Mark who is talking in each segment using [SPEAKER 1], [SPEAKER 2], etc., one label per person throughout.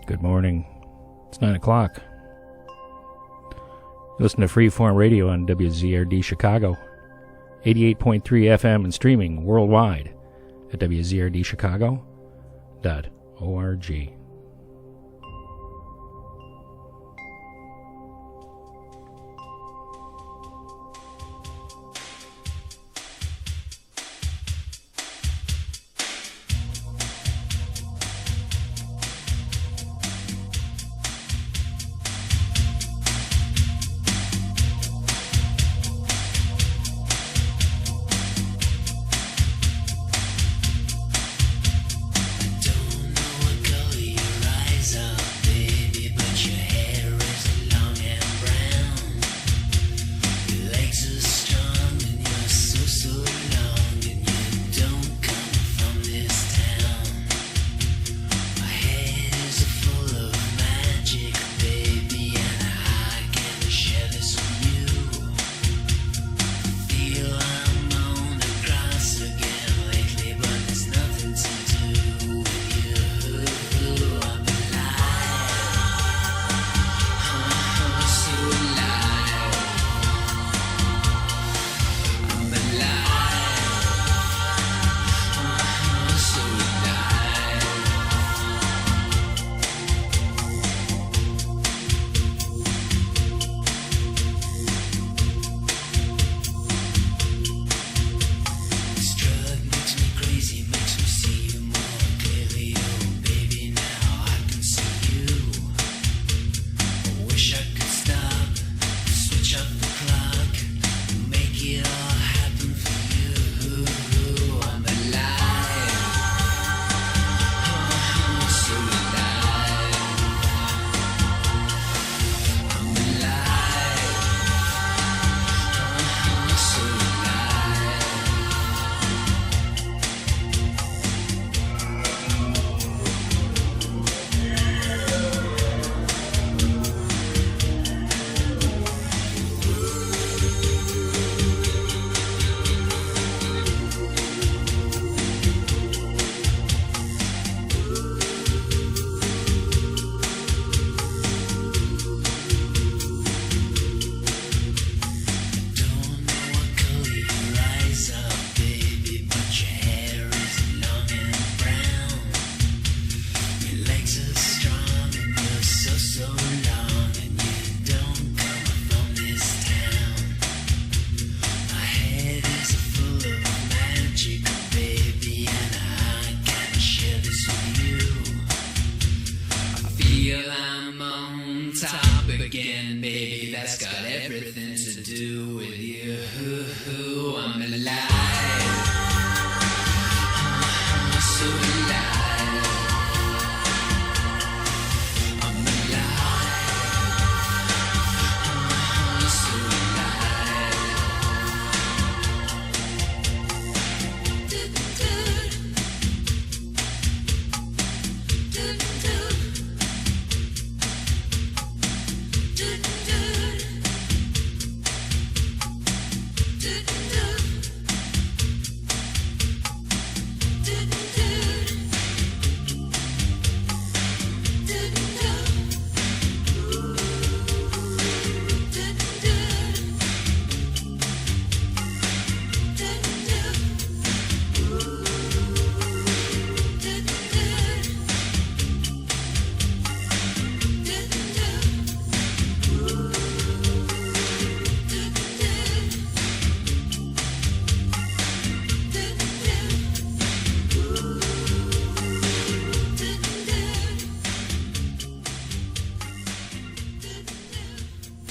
[SPEAKER 1] Good morning. It's 9 o'clock. Listen to Freeform Radio on WZRD Chicago, 88.3 FM and streaming worldwide at WZRDchicago.org.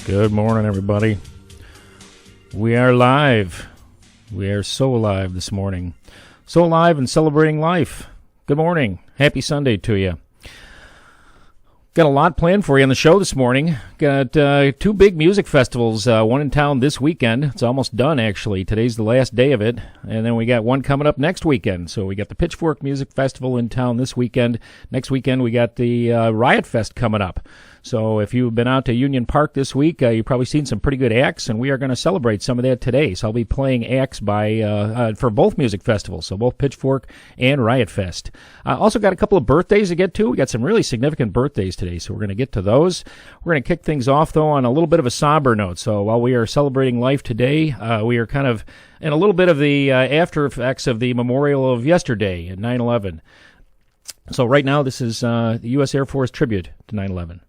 [SPEAKER 1] Good morning, everybody. We are live. We are so alive this morning. So alive and celebrating life. Good morning. Happy Sunday to you. Got a lot planned for you on the show this morning. Got two big music festivals, one in town this weekend. It's almost done, actually. Today's the last day of it. And then we got one coming up next weekend. So we got the Pitchfork Music Festival in town this weekend. Next weekend we got the Riotfest coming up. So if you've been out to Union Park this week, you've probably seen some pretty good acts, and we are going to celebrate some of that today. So I'll be playing acts for both music festivals, so both Pitchfork and Riotfest. Also got a couple of birthdays to get to. We got some really significant birthdays today, so we're going to get to those. We're going to kick things off, though, on a little bit of a somber note. So while we are celebrating life today, we are kind of in a little bit of the after effects of the memorial of yesterday at 9/11. So right now, this is the U.S. Air Force tribute to 9/11.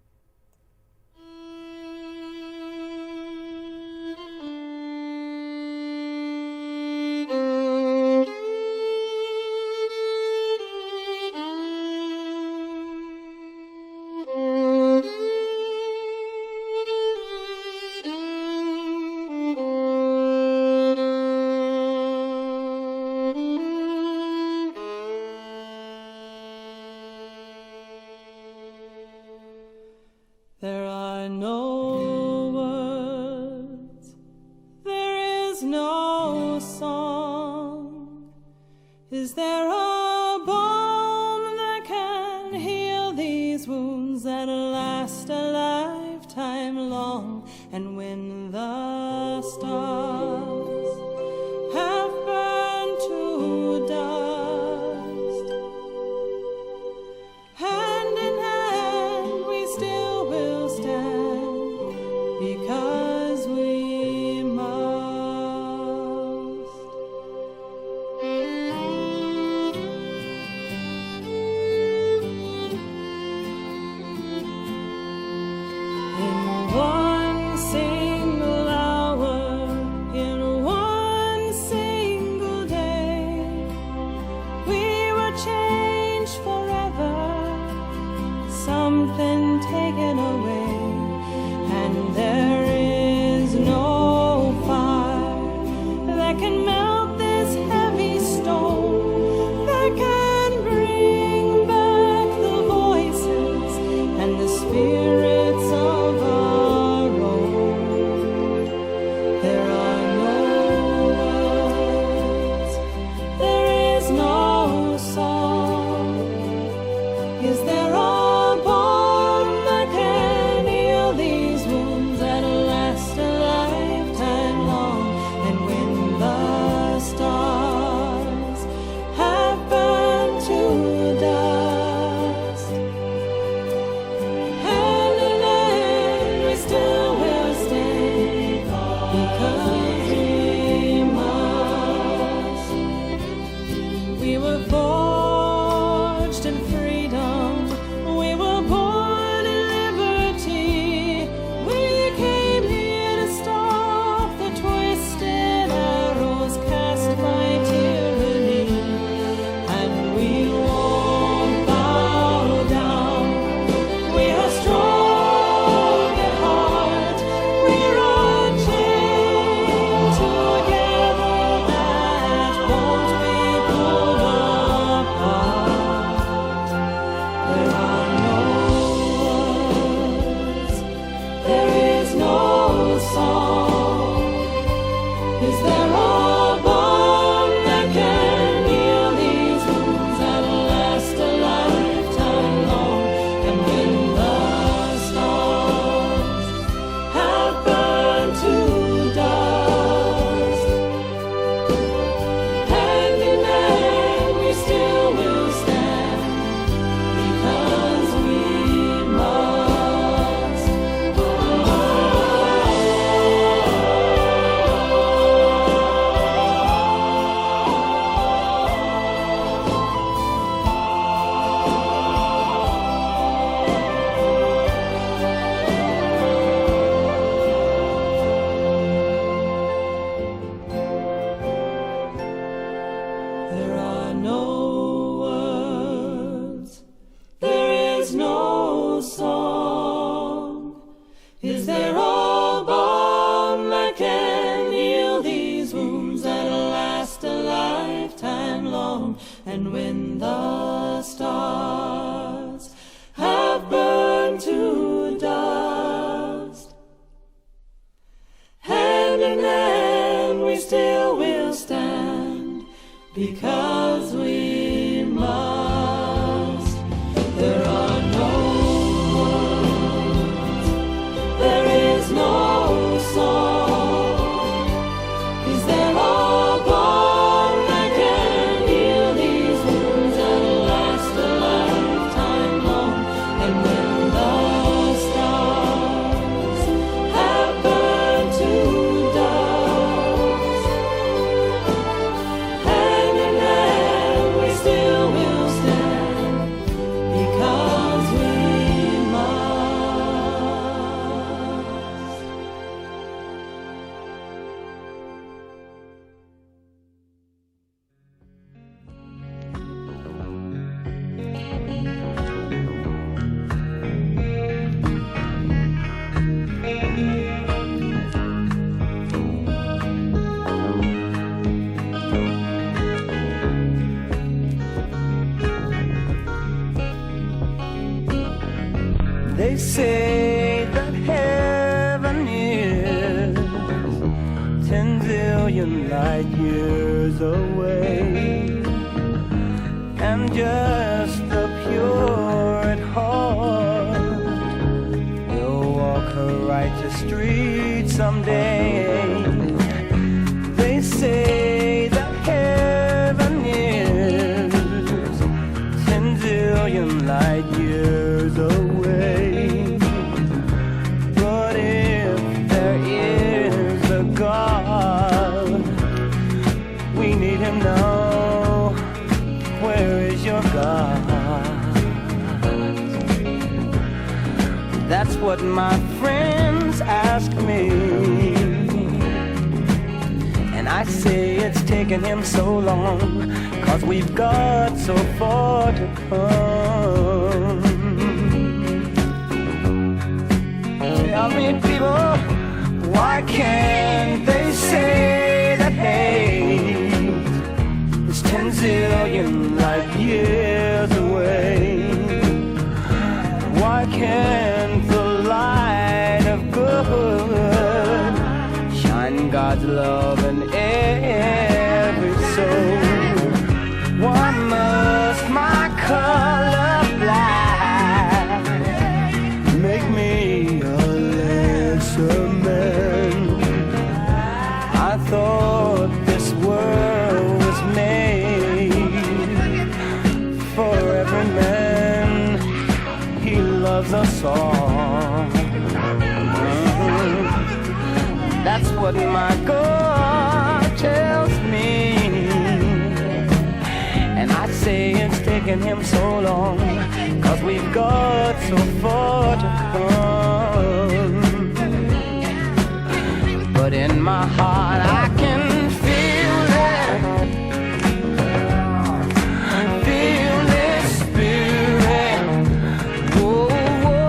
[SPEAKER 2] There are no words, there is no song. Is there a balm that can heal these wounds that last a lifetime long? And when the stars have burned to dust, hand in hand we still will stand, because we must. In one single hour, in one single day, we were changed forever, something taken away, and there is no fire that can melt this heavy stone, that can bring back the voices and the spirits of our own. There are no words, there is no song. Is there a balm that can heal these wounds that last a lifetime long? And when the stars have burned to dust, hand in hand we still will stand, because we must. We were forged in freedom, we were born in liberty. We came here to stop the twisted arrows cast by tyranny, and we won't bow down. We are strong at heart, we're unchained together, that won't be pulled apart. There are no words, there is no song. Is there a balm that can heal these wounds that last a lifetime long? And when the stars have burned to dust, hand in hand we still will stand, because we must. There are no words, there is no song. Is there a balm that can heal these wounds that last a lifetime long? And when the stars have burned to dust, hand in hand we still will stand, because we must. There are no words,
[SPEAKER 3] They say that heaven is 10 zillion light years away, and just the pure at heart will walk a righteous street someday. They say that heaven is 10 zillion light years away, but if there is a God, we need him now. Where is your God? That's what my friends ask me, and I say it's taken him so long, 'cause we've got so far to come. Tell me, people, why can't they say that hate is 10 zillion light years away? Why can't the light of good shine God's love in every soul? Why must my color black make me a lesser man? I thought this world was made for every man. He loves us all. That's what my God tells me, and I say it's taken him so long, 'cause we've got so far to come. But in my heart I can feel it, feel this spirit. Whoa, whoa,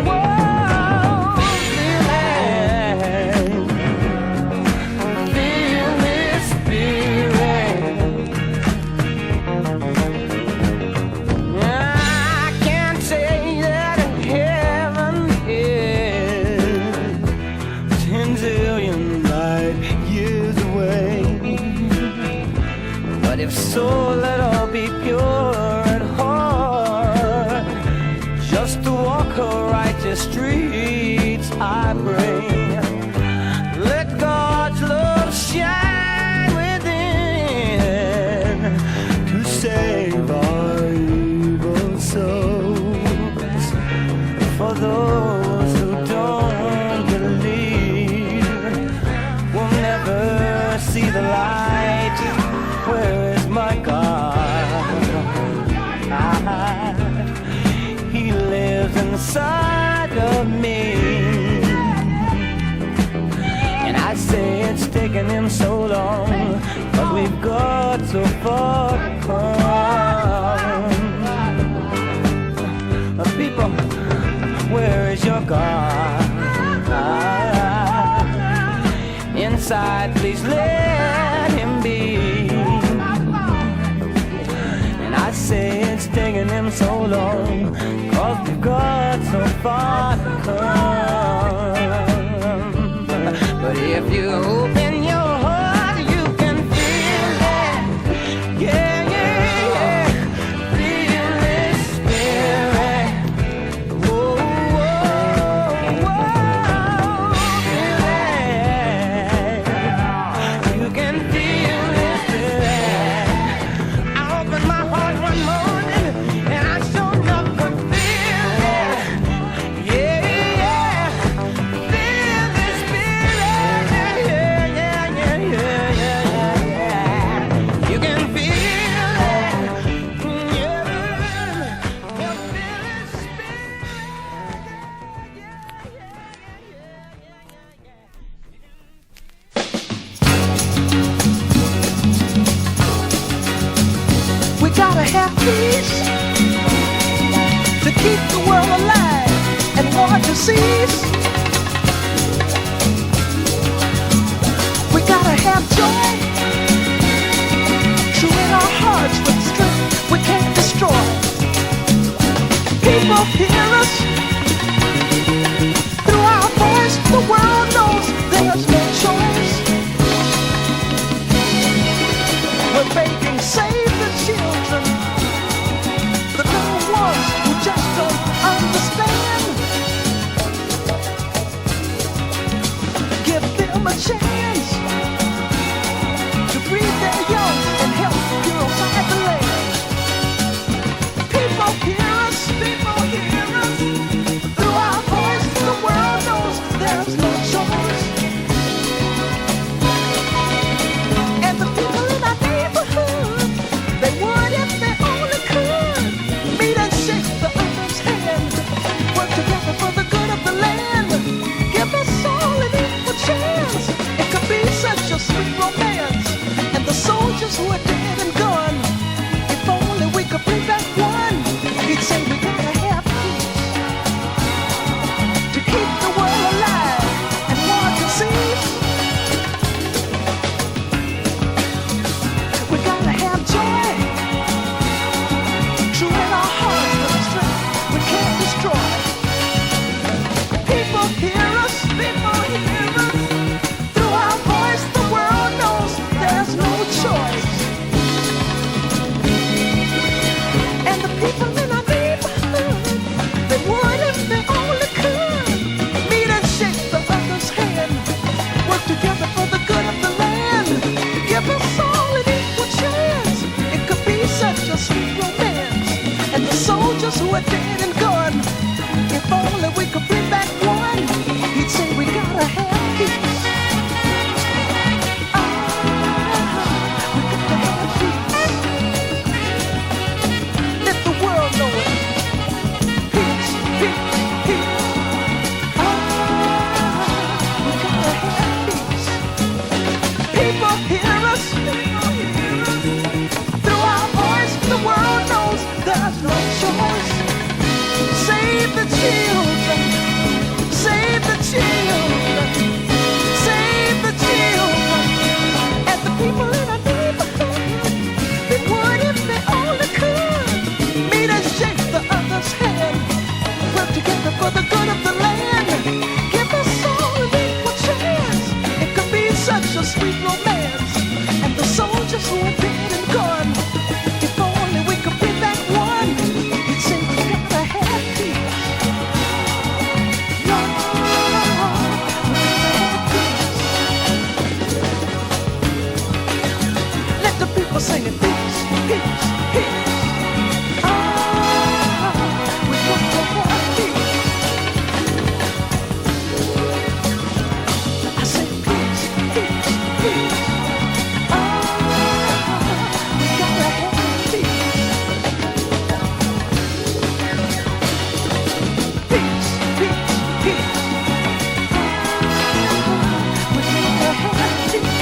[SPEAKER 3] whoa, feel it, feel this spirit. I can't say that heaven is 10 zillion light years away, but if so, let all be pure at heart, just to walk her righteous streets, I pray. Let God's love shine within to save our evil souls. For those who don't believe will never see the light. Where is my God? He lives inside of me, and I say it's taken him so long, 'cause we've got so far to come. People, where is your God? Inside, please let him be. And I say it's taken him so long, 'cause we've got so far to come. But if you open your heart, you can feel it. Yeah, yeah, yeah. Feel this spirit. Whoa, whoa, whoa. Feel it. You can feel this spirit. I opened my heart one morning, and I sure enough could feel it. Yeah, yeah. Feel this spirit. Yeah, yeah, yeah, yeah, yeah, yeah. You can feel it. Yeah. You feel this spirit.
[SPEAKER 4] We gotta have peace to keep the world alive and war to cease. We gotta have joy to in our hearts with strength we can't destroy. People hear us We're begging, save the children, the little ones who just don't understand. Give them a chance to breathe their young and help purify the land. People hear us, people hear us. Through our voice, the world knows there's no choice. And the people in our neighborhood, they would if they only could meet and shake the other's hand, work together for the good of the land. Give us all an equal chance. It could be such a sweet romance. And the soldiers who are dead and gone, if only we could bring back one, he'd say we gotta have peace to keep the world alive and war to cease. We gotta have joy, true in our hearts, but the strength we can't destroy. People hear us, people hear us. Through our voice, the world knows there's no choice. And the people in our neighborhood, they would if they only could meet and shake the other's hand, work together for the good of the land. Give us all an equal chance. It could be such a sweet romance. And the soldiers who are dead and gone, if only we could bring back one, he'd say we gotta have peace. Ah, we gotta have peace. Let the world know it. Peace, peace, peace. Ah, we gotta have peace. People hear us, people hear us. Through our voice, the world knows there's no choice. Save the children, save the children, save the children. And the people in our neighborhood, they would if they only could meet and shake the other's hand, work together for the good of the land. Give us all an equal chance. It could be such a sweet romance. And the soldiers who are dead and gone, if only we could bring back one, he'd say we gotta have peace. No, we gotta have peace. Let the people sing it, peace, peace, peace. Ah, we gotta have peace. I say peace, peace, peace. Ah, we gotta have peace. Peace, peace, peace. We gotta have peace.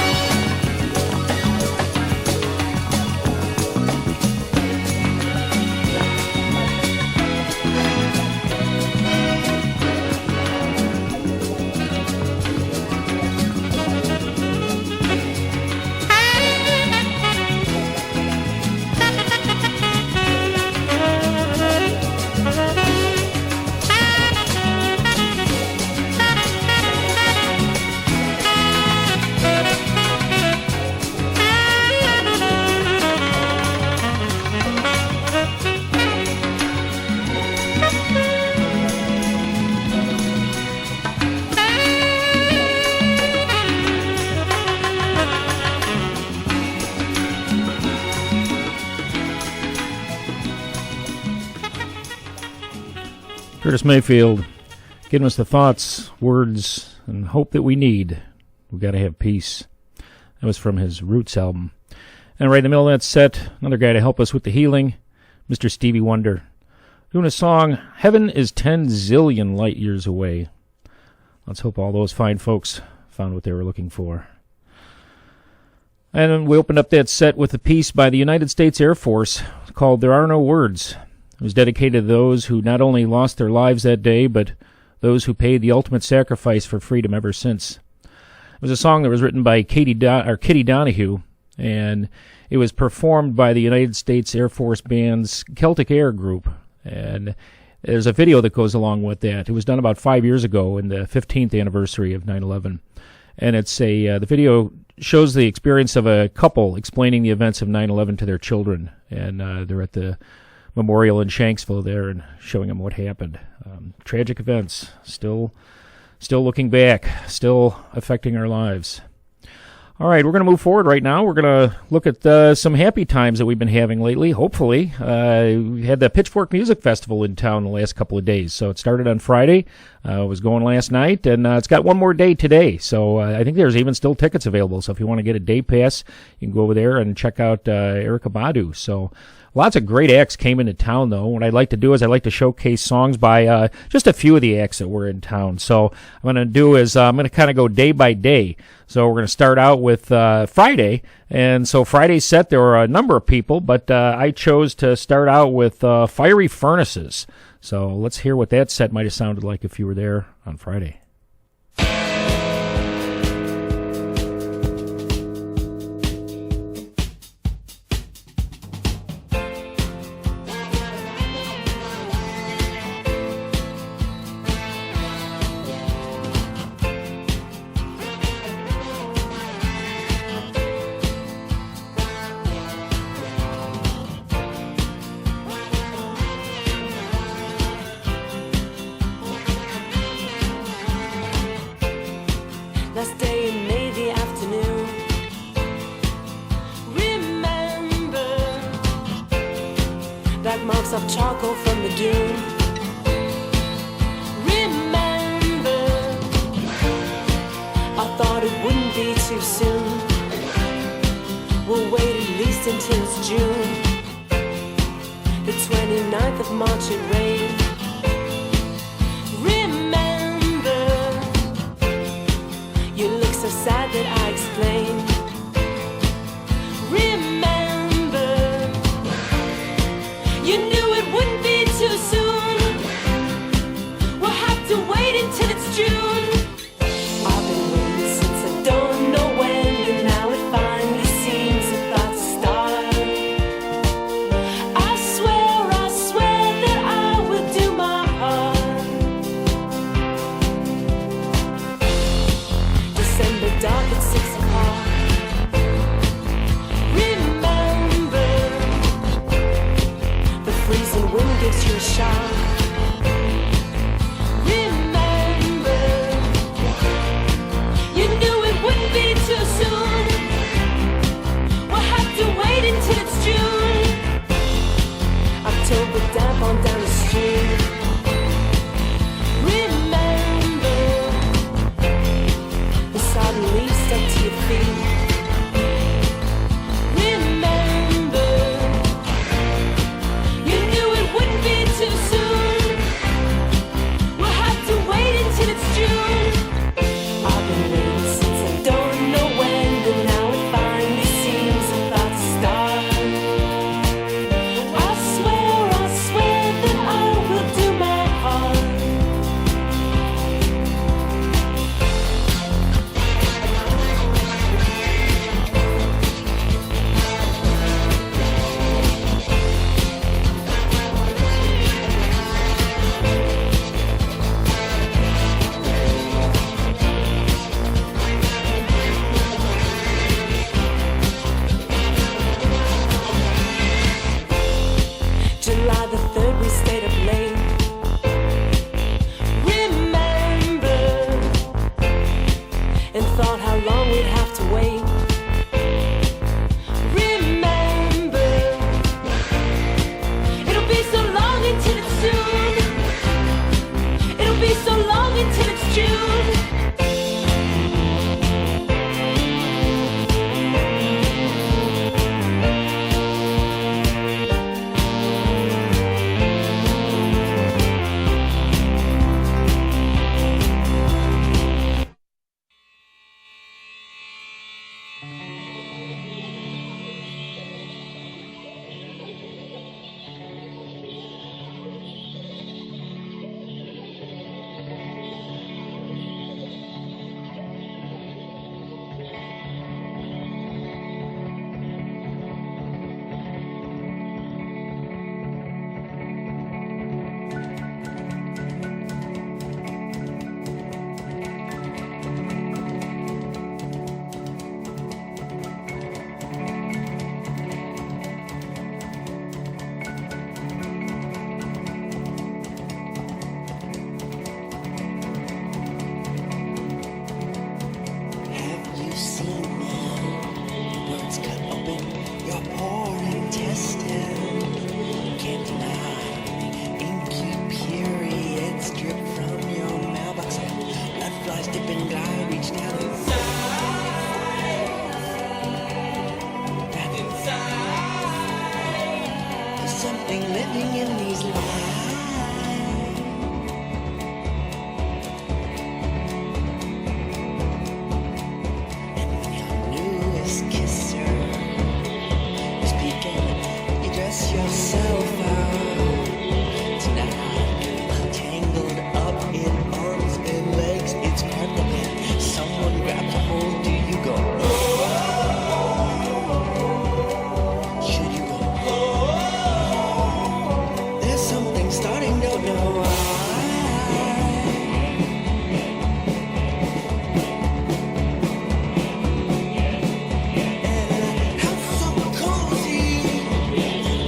[SPEAKER 1] Curtis Mayfield giving us the thoughts, words, and hope that we need. We've got to have peace. That was from his Roots album. And right in the middle of that set, another guy to help us with the healing, Mr. Stevie Wonder, doing a song, Heaven is 10 zillion light years away. Let's hope all those fine folks found what they were looking for. And we opened up that set with a piece by the United States Air Force called There Are No Words. It was dedicated to those who not only lost their lives that day, but those who paid the ultimate sacrifice for freedom ever since. It was a song that was written by Kitty Donahue, and it was performed by the United States Air Force Band's Celtic Air Group. And there's a video that goes along with that. It was done about 5 years ago in the 15th anniversary of 9/11. and it's the video shows the experience of a couple explaining the events of 9/11 to their children, and they're at the memorial in Shanksville there and showing them what happened. Tragic events, still looking back, still affecting our lives. All right, we're going to move forward right now. We're going to look at some happy times that we've been having lately, hopefully. We had the Pitchfork Music Festival in town the last couple of days. So it started on Friday, was going last night, and it's got one more day today. So I think there's even still tickets available. So if you want to get a day pass, you can go over there and check out Erykah Badu. So lots of great acts came into town, though. What I'd like to do is I'd like to showcase songs by just a few of the acts that were in town. So what I'm going to do is I'm going to kind of go day by day. So we're going to start out with Friday. And so Friday's set, there were a number of people, but I chose to start out with Fiery Furnaces. So let's hear what that set might have sounded like if you were there on Friday.
[SPEAKER 2] Last day in May, the afternoon. Remember black marks of charcoal from the dune. Remember, I thought it wouldn't be too soon. We'll wait at least until it's June. The 29th of March it rained. You look so sad that I explained. Remember, you knew it wouldn't be too soon. We'll have to wait until it's June. I've been waiting since I don't know when, and now it finally seems about to start. I swear that I will
[SPEAKER 5] loving living in these lives. And when your newest kisser is peeking, you dress yourself out. Tonight, tangled up in arms and legs, it's carnival. Someone grabs a hold, do you go? Should you go? There's something starting, don't know why. And house so cozy,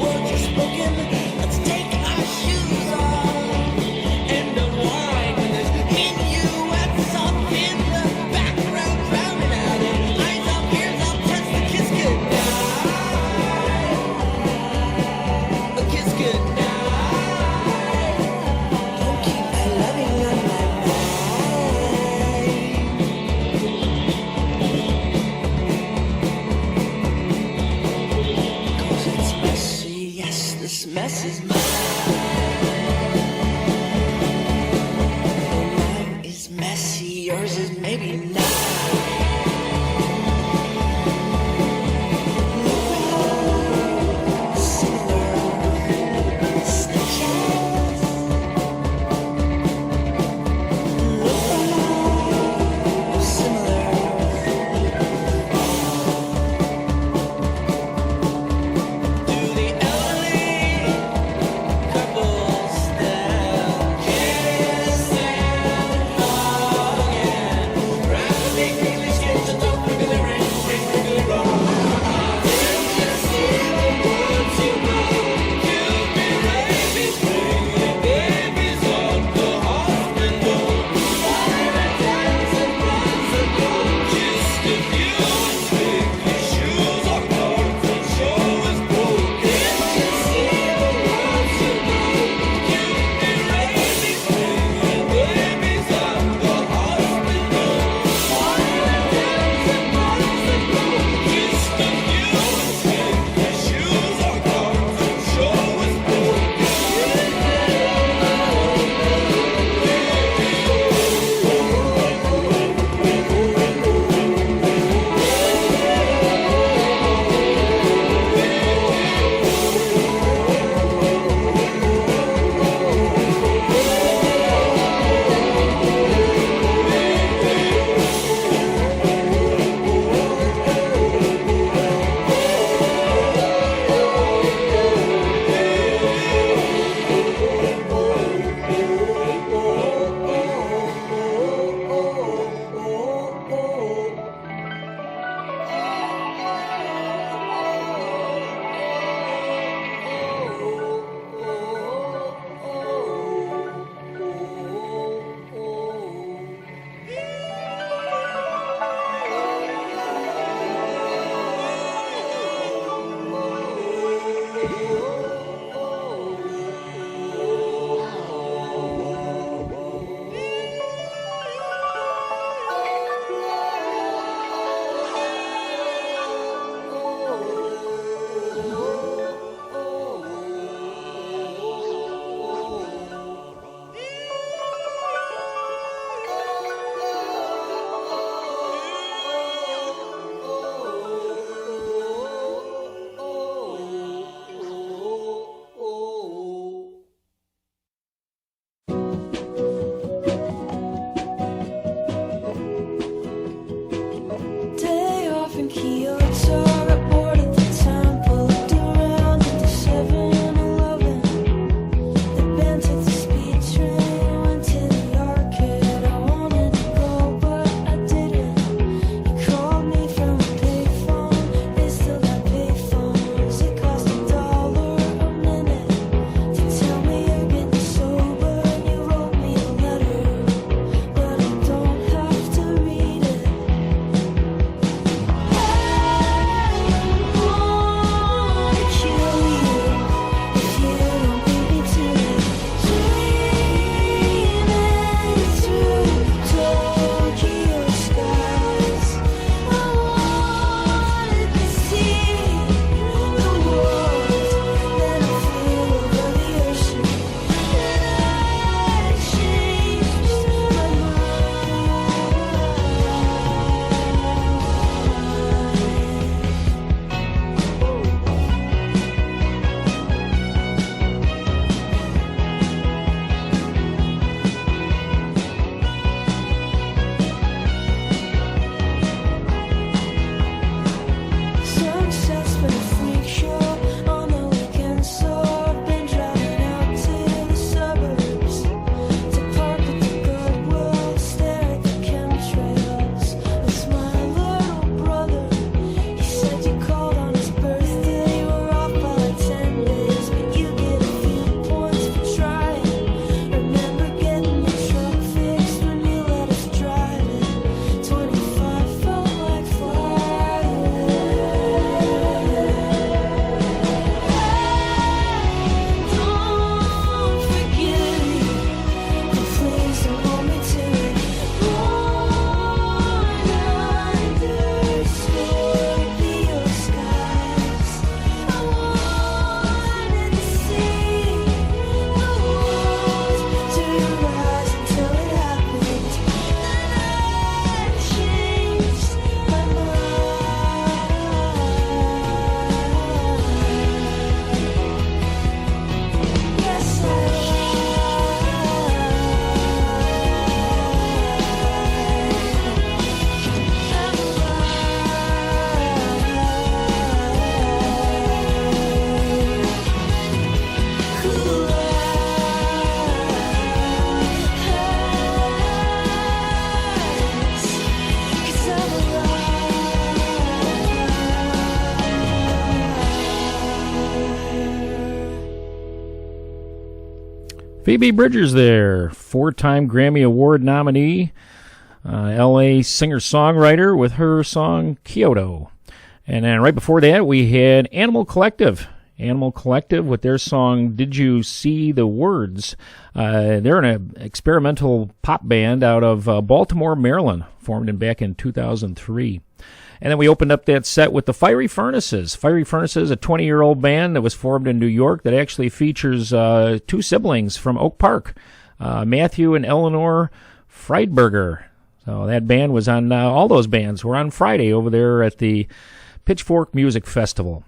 [SPEAKER 5] words are spoken. Let's take our shoes off and unwind. And there's minuets up in the background, drowning out in eyes up, ears up, touch the kiss goodnight. A kiss goodnight. Don't keep my loving on my mind. 'Cause it's messy, yes, this mess is mine. Oh, mine is messy, yours is maybe not. Similar. Do the elderly
[SPEAKER 1] Phoebe Bridgers there, 4-time Grammy Award nominee, L.A. singer-songwriter with her song Kyoto. And then right before that, we had Animal Collective. Animal Collective with their song Did You See the Words? They're an experimental pop band out of Baltimore, Maryland, formed back in 2003. And then we opened up that set with the Fiery Furnaces. Fiery Furnaces, a 20-year-old band that was formed in New York that actually features two siblings from Oak Park, Matthew and Eleanor Friedberger. So that band was on, all those bands were on Friday over there at the Pitchfork Music Festival.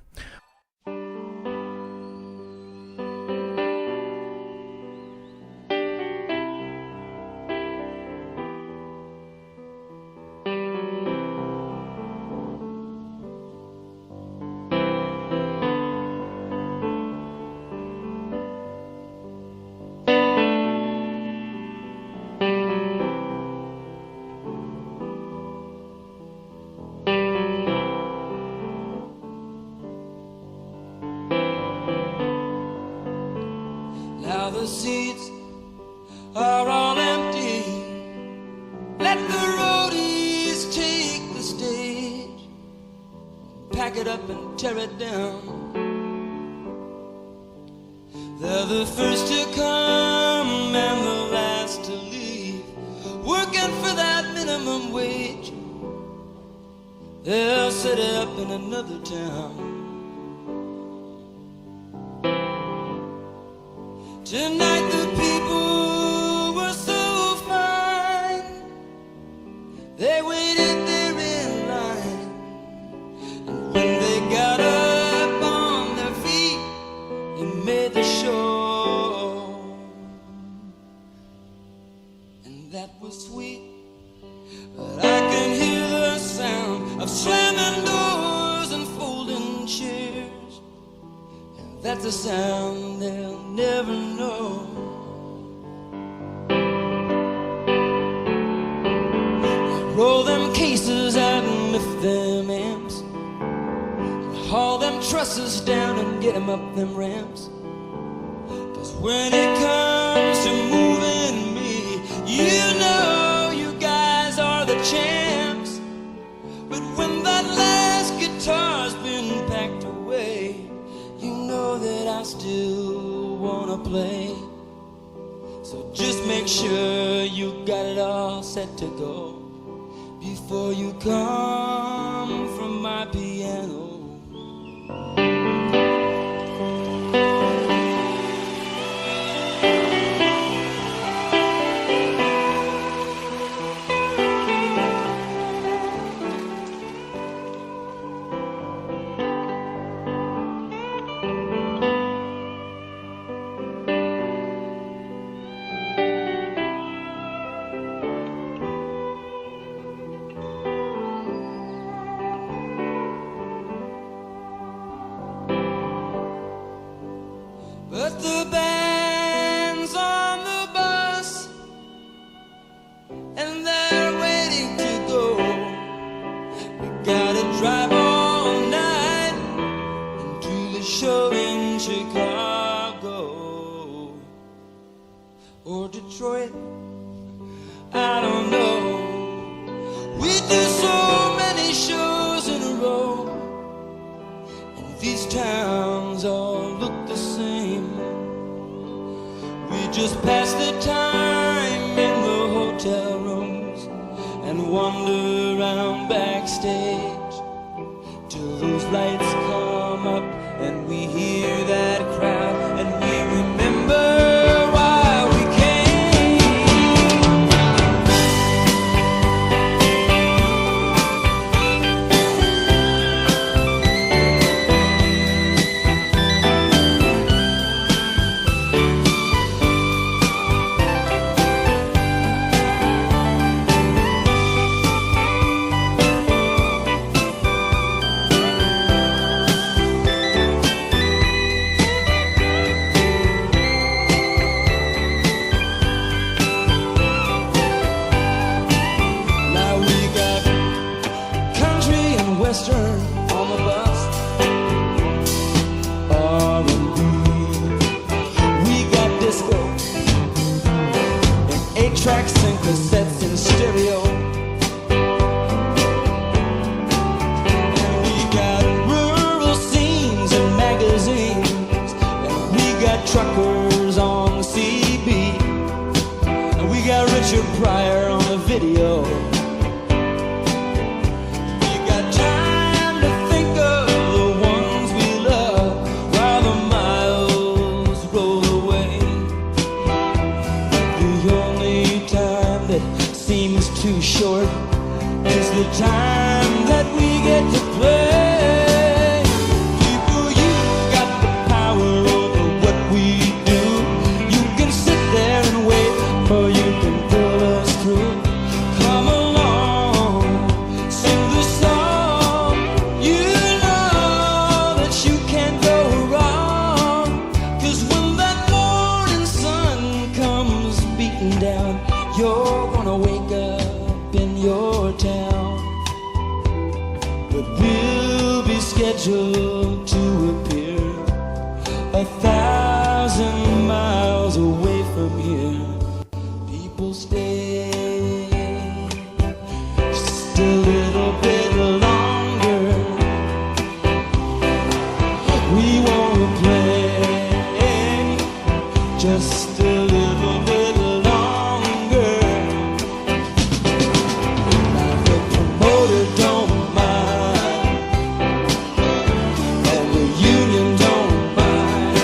[SPEAKER 3] Now the seats are all empty. Let the roadies take the stage, pack it up and tear it down. They're the first to come and the last to leave, working for that minimum wage. They'll set it up in another town. Tonight the people were so fine. They waited there in line, and when they got up on their feet, they made the show. And that was sweet, but I can hear the sound of slamming doors and folding chairs, and that's a sound they'll never know. Roll them cases out and lift them amps, and haul them trusses down and get them up them ramps. 'Cause when it comes to moving me, you know you guys are the champs. But when that last guitar's been packed away, you know that I still wanna play. So just make sure you got it all set to go before you come from my piano. But the band's on the bus, and they're waiting to go. We gotta drive all night and do the show in Chicago or Detroit, I don't know. We do so many shows in a row, and these towns all look the same. We just pass the time in the hotel rooms and wander around backstage till those lights come up and we hear that crowd and we remember why we scheduled to appear 1,000 miles away from here. People stay just a little bit longer. We wanna play just a little bit longer. Now the promoter don't mind, and the union don't mind,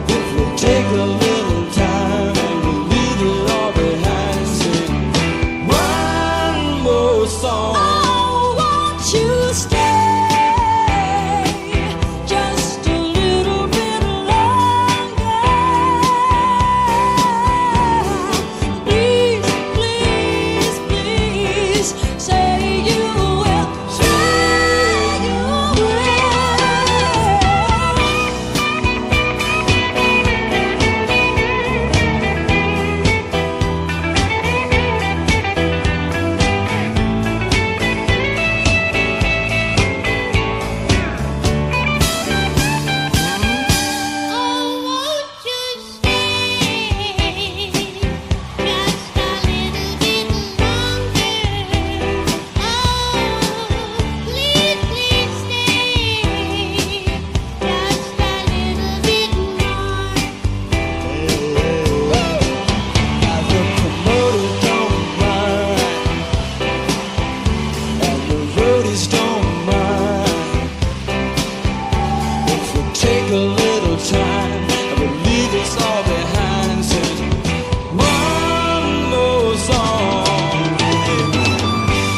[SPEAKER 3] if we take a little time and we leave it all behind. Sing one more song.
[SPEAKER 2] Oh, won't you stay just a little bit longer? Please, please, please, say you will. Say you will. Oh, won't you stay just a little bit longer? Oh, please, please stay just a little bit more.
[SPEAKER 3] Now the promoter don't mind, and the roadies don't mind, if we take a little time and we leave this all behind. Sing one more song. Thank you all again.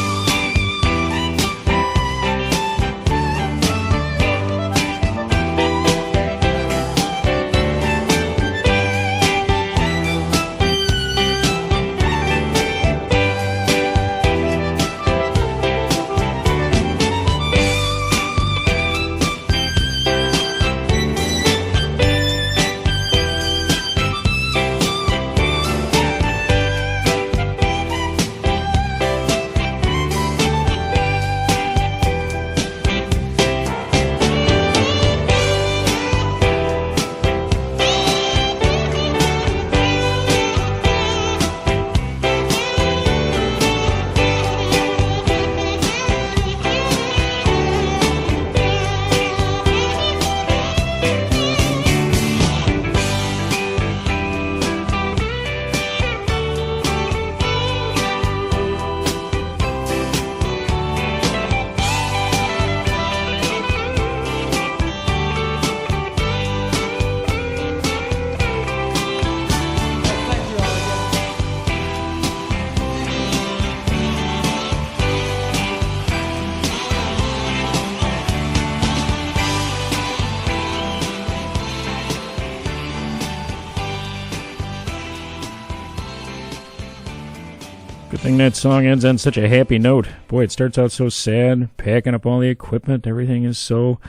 [SPEAKER 1] Good thing that song ends on such a happy note. Boy, it starts out so sad, packing up all the equipment. Everything is so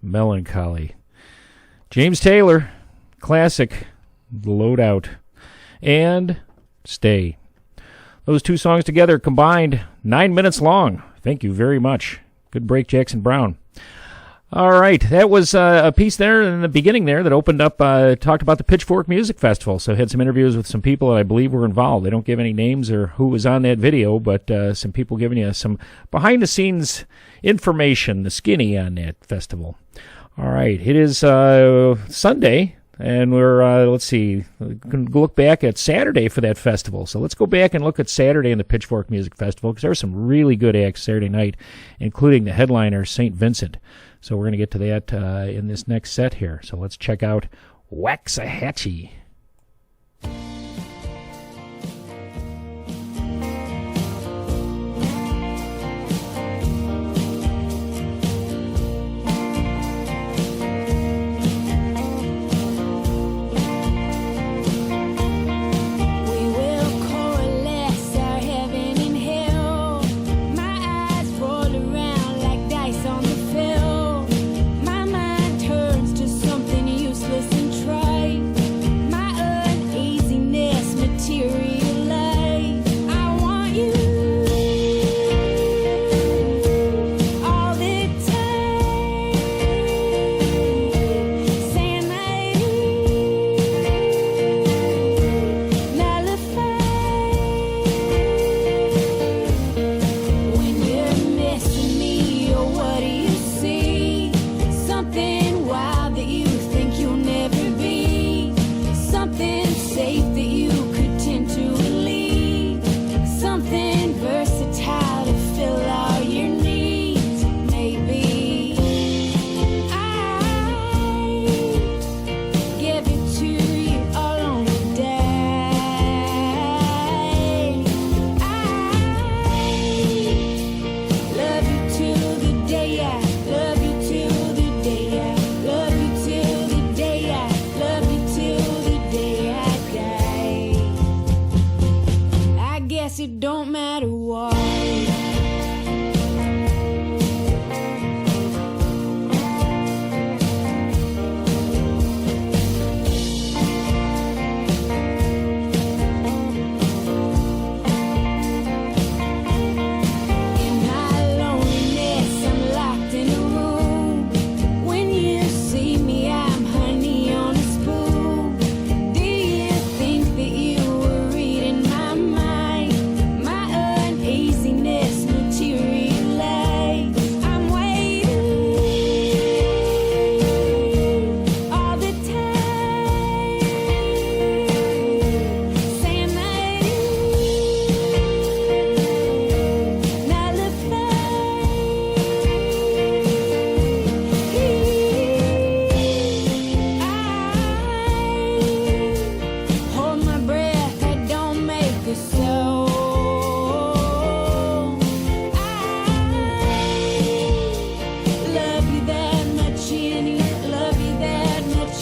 [SPEAKER 1] melancholy. James Taylor, classic, Load Out, and Stay. Those two songs together combined 9 minutes long. Thank you very much. Good break, Jackson Brown. All right, that was a piece there in the beginning there that opened up, talked about the Pitchfork Music Festival. So I had some interviews with some people that I believe were involved. They don't give any names or who was on that video, but some people giving you some behind-the-scenes information, the skinny on that festival. All right, it is Sunday, and we're, let's see, we're going to look back at Saturday for that festival. So let's go back and look at Saturday in the Pitchfork Music Festival, because there were some really good acts Saturday night, including the headliner, St. Vincent. So we're going to get to that in this next set here. So let's check out Waxahachie.
[SPEAKER 2] My mind turns to something useless and trite. My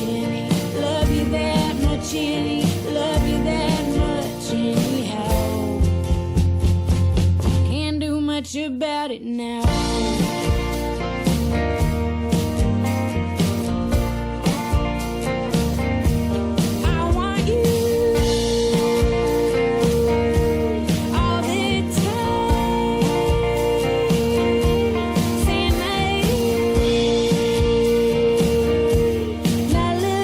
[SPEAKER 2] any. Love you that much any. Love you that much anyhow. Can't do much about it now. I want you all the time. Say my name. La la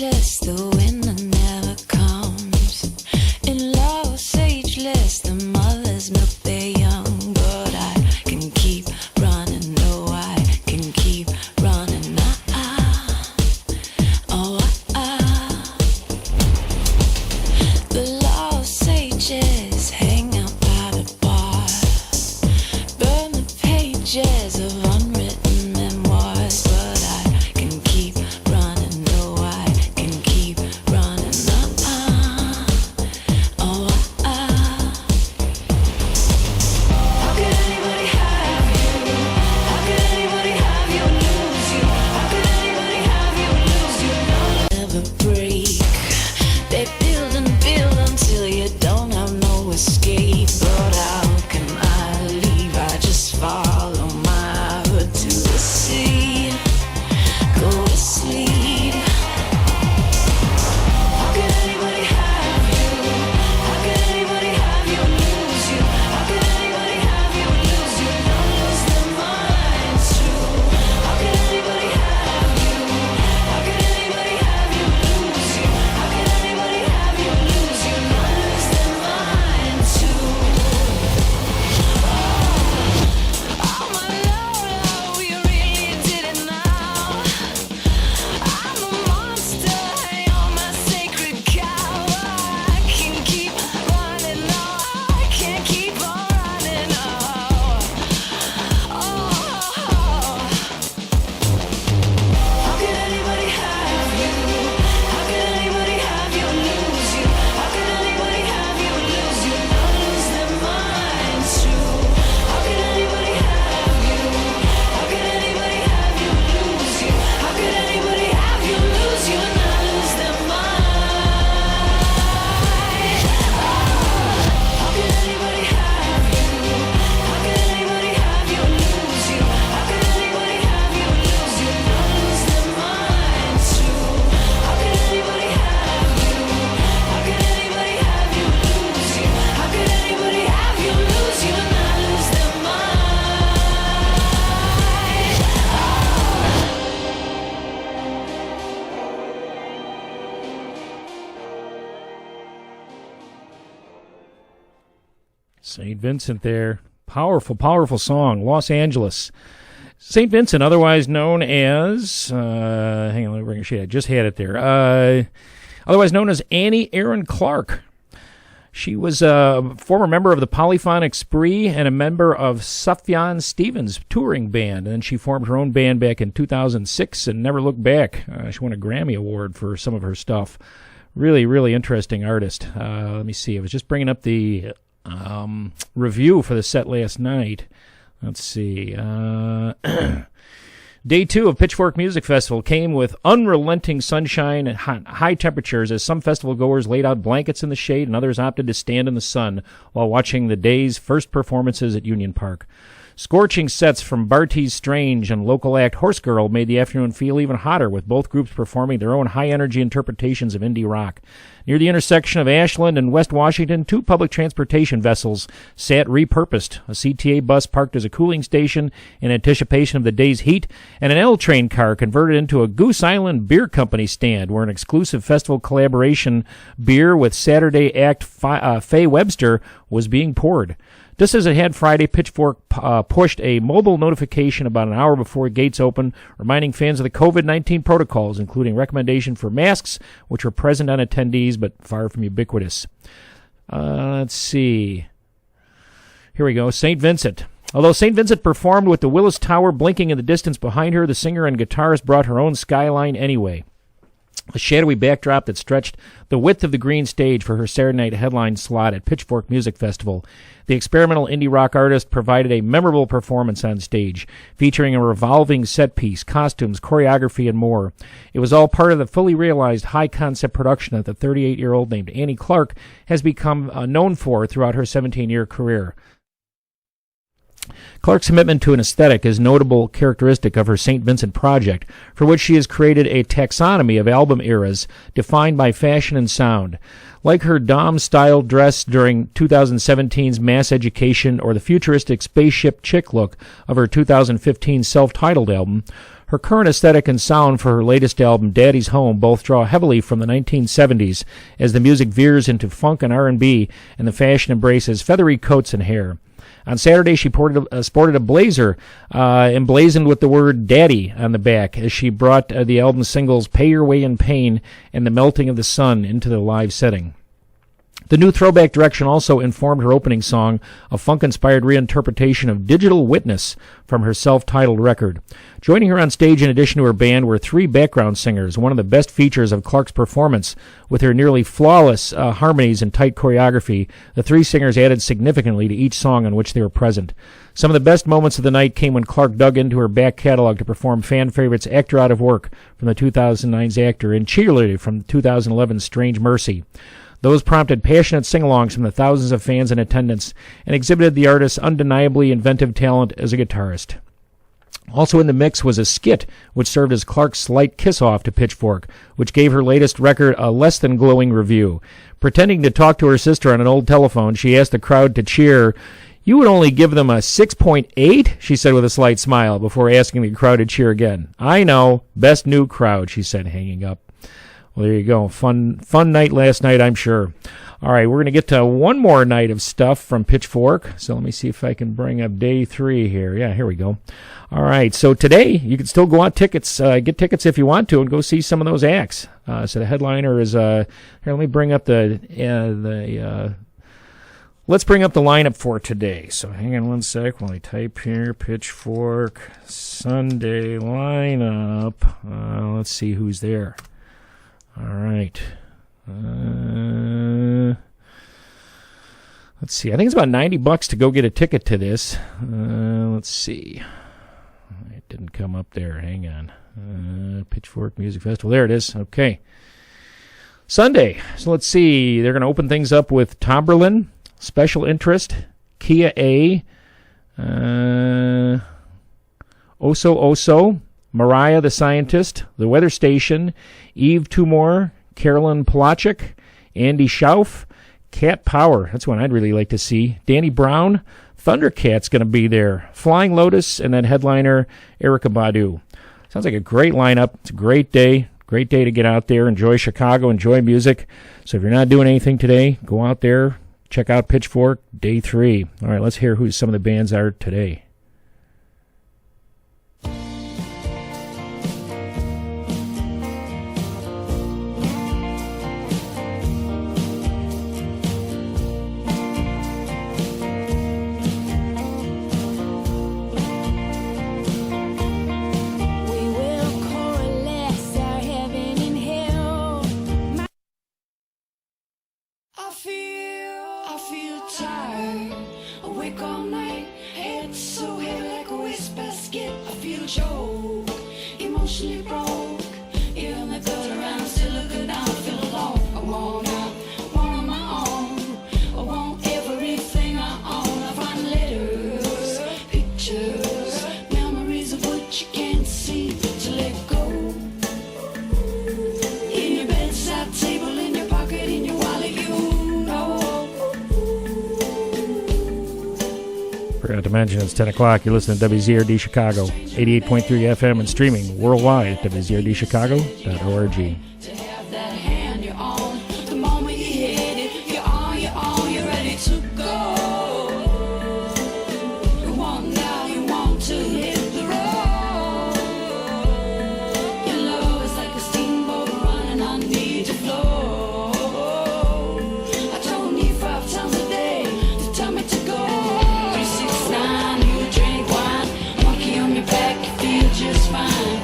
[SPEAKER 2] ageless, the winter never comes. In love, ageless, the mothers milk their young. But I can keep running, no, I can keep running. The lost sages hang out by the bar, burn the pages of unwritten memoirs. But I can keep running, no, I can keep running. How could anybody have you? How could anybody have you lose you? How could anybody have you lose you? Never break. They build and build until you don't have no escape. But how can I leave? I just follow my hood to the sea. Go to sleep. How could anybody have you? How could anybody have you lose you? How could anybody have you lose you? Not lose their minds too. How could anybody have you? How could anybody have you lose you? How could anybody have you lose you? Not lose their minds too. Oh my love, you really did it now. I'm a monster, hey, on my sacred cow. I can keep running, no, I can't keep on running. How could anybody have you? How could anybody have you lose you? How could anybody have you lose you? Not lose their minds too. How could anybody have you? How could anybody have you lose you? How could anybody have you lose you? Not lose their minds. How could anybody have you? How could anybody have you lose you? How could anybody have you lose you? Not lose their minds too. How could anybody have you? How could anybody have you lose you? How could anybody have you lose you? Not lose their
[SPEAKER 1] St. Vincent there. Powerful, powerful song. Los Angeles. St. Vincent, otherwise known as, hang on, let me bring a shade. I just had it there. Otherwise known as Annie Aaron Clark. She was a former member of the Polyphonic Spree and a member of Sufjan Stevens' touring band. And then she formed her own band back in 2006 and never looked back. She won a Grammy Award for some of her stuff. Really, really interesting artist. Let me see. I was just bringing up the review for the set last night. Let's see. Day 2 of Pitchfork Music Festival came with unrelenting sunshine and high temperatures as some festival goers laid out blankets in the shade and others opted to stand in the sun while watching the day's first performances at Union Park. Scorching sets from Bartees Strange and local act Horse Girl made the afternoon feel even hotter, with both groups performing their own high-energy interpretations of indie rock. Near the intersection of Ashland and West Washington, 2 public transportation vessels sat repurposed, a CTA bus parked as a cooling station in anticipation of the day's heat, and an L-train car converted into a Goose Island Beer Company stand, where an exclusive festival collaboration beer with Saturday act Faye Webster was being poured. Just as it had Friday, Pitchfork pushed a mobile notification about an hour before gates open, reminding fans of the COVID-19 protocols, including recommendation for masks, which were present on attendees but far from ubiquitous. Let's see. Here we go. St. Vincent. Although St. Vincent performed with the Willis Tower blinking in the distance behind her, the singer and guitarist brought her own skyline anyway. A shadowy backdrop that stretched the width of the green stage for her Saturday night headline slot at Pitchfork Music Festival. The experimental indie rock artist provided a memorable performance on stage, featuring a revolving set piece, costumes, choreography, and more. It was all part of the fully realized high-concept production that the 38-year-old named Annie Clark has become known for throughout her 17-year career. Clark's commitment to an aesthetic is a notable characteristic of her St. Vincent project, for which she has created a taxonomy of album eras defined by fashion and sound. Like her Dom-style dress during 2017's Mass Education or the futuristic spaceship chick look of her 2015 self-titled album, Her current aesthetic and sound for her latest album, Daddy's Home, both draw heavily from the 1970s as the music veers into funk and R&B and the fashion embraces feathery coats and hair. On Saturday, she sported a blazer emblazoned with the word Daddy on the back as she brought the album singles Pay Your Way in Pain and The Melting of the Sun into the live setting. The new throwback direction also informed her opening song, a funk-inspired reinterpretation of Digital Witness from her self-titled record. Joining her on stage in addition to her band were 3 background singers, one of the best features of Clark's performance. With her nearly flawless harmonies and tight choreography, the 3 singers added significantly to each song on which they were present. Some of the best moments of the night came when Clark dug into her back catalog to perform fan favorites Actor Out of Work from the 2009's Actor and Cheerleader from 2011's Strange Mercy. Those prompted passionate sing-alongs from the thousands of fans in attendance and exhibited the artist's undeniably inventive talent as a guitarist. Also in the mix was a skit which served as Clark's slight kiss-off to Pitchfork, which gave her latest record a less-than-glowing review. Pretending to talk to her sister on an old telephone, she asked the crowd to cheer. "You would only give them a 6.8?" she said with a slight smile before asking the crowd to cheer again. "I know. Best new crowd," she said, hanging up. Well, there you go. Fun night last night, I'm sure. All right, we're going to get to one more night of stuff from Pitchfork. So let me see if I can bring up day 3 here. Yeah, here we go. All right, so today you can still go out get tickets if you want to and go see some of those acts. So the headliner is here. Let me bring up let's bring up the lineup for today. So hang on one sec while I type here Pitchfork Sunday lineup. Let's see who's there. All right. Let's see. I think it's about $90 to go get a ticket to this. Let's see. It didn't come up there. Hang on. Pitchfork Music Festival. There it is. Okay. Sunday. So let's see. They're going to open things up with Tomberlin, Special Interest, Kia A, Oso Oso, Mariah the Scientist, The Weather Station, Eve Tumor, Carolyn Plachik, Andy Schauf, Cat Power. That's one I'd really like to see. Danny Brown, Thundercat's going to be there. Flying Lotus, and then headliner Erykah Badu. Sounds like a great lineup. It's a great day. Great day to get out there, enjoy Chicago, enjoy music. So if you're not doing anything today, go out there, check out Pitchfork, day 3. All right, let's hear who some of the bands are today.
[SPEAKER 2] I feel tired, awake all night, head so heavy like a wastebasket. I feel choked, emotionally broke, even the good around still look good down, I feel alone. I want out, I want on my own, I want everything I own. I find letters, pictures, memories of what you can't see to let go. In your bedside table, in your pocket, in your wallet,
[SPEAKER 1] Forgot to mention it's 10 o'clock. You're listening to WZRD Chicago, 88.3 FM and streaming worldwide at WZRDchicago.org.
[SPEAKER 2] To have that hand you're on, the moment you hit it, you're on, you're ready to go. You want now, you want to hit the road. Your love is like a steamboat running, I need to flow. I don't need 5 times a day to tell me to go. 369, you drink wine, monkey on your back, you feel just fine.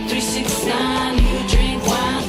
[SPEAKER 2] 369, you drink wine,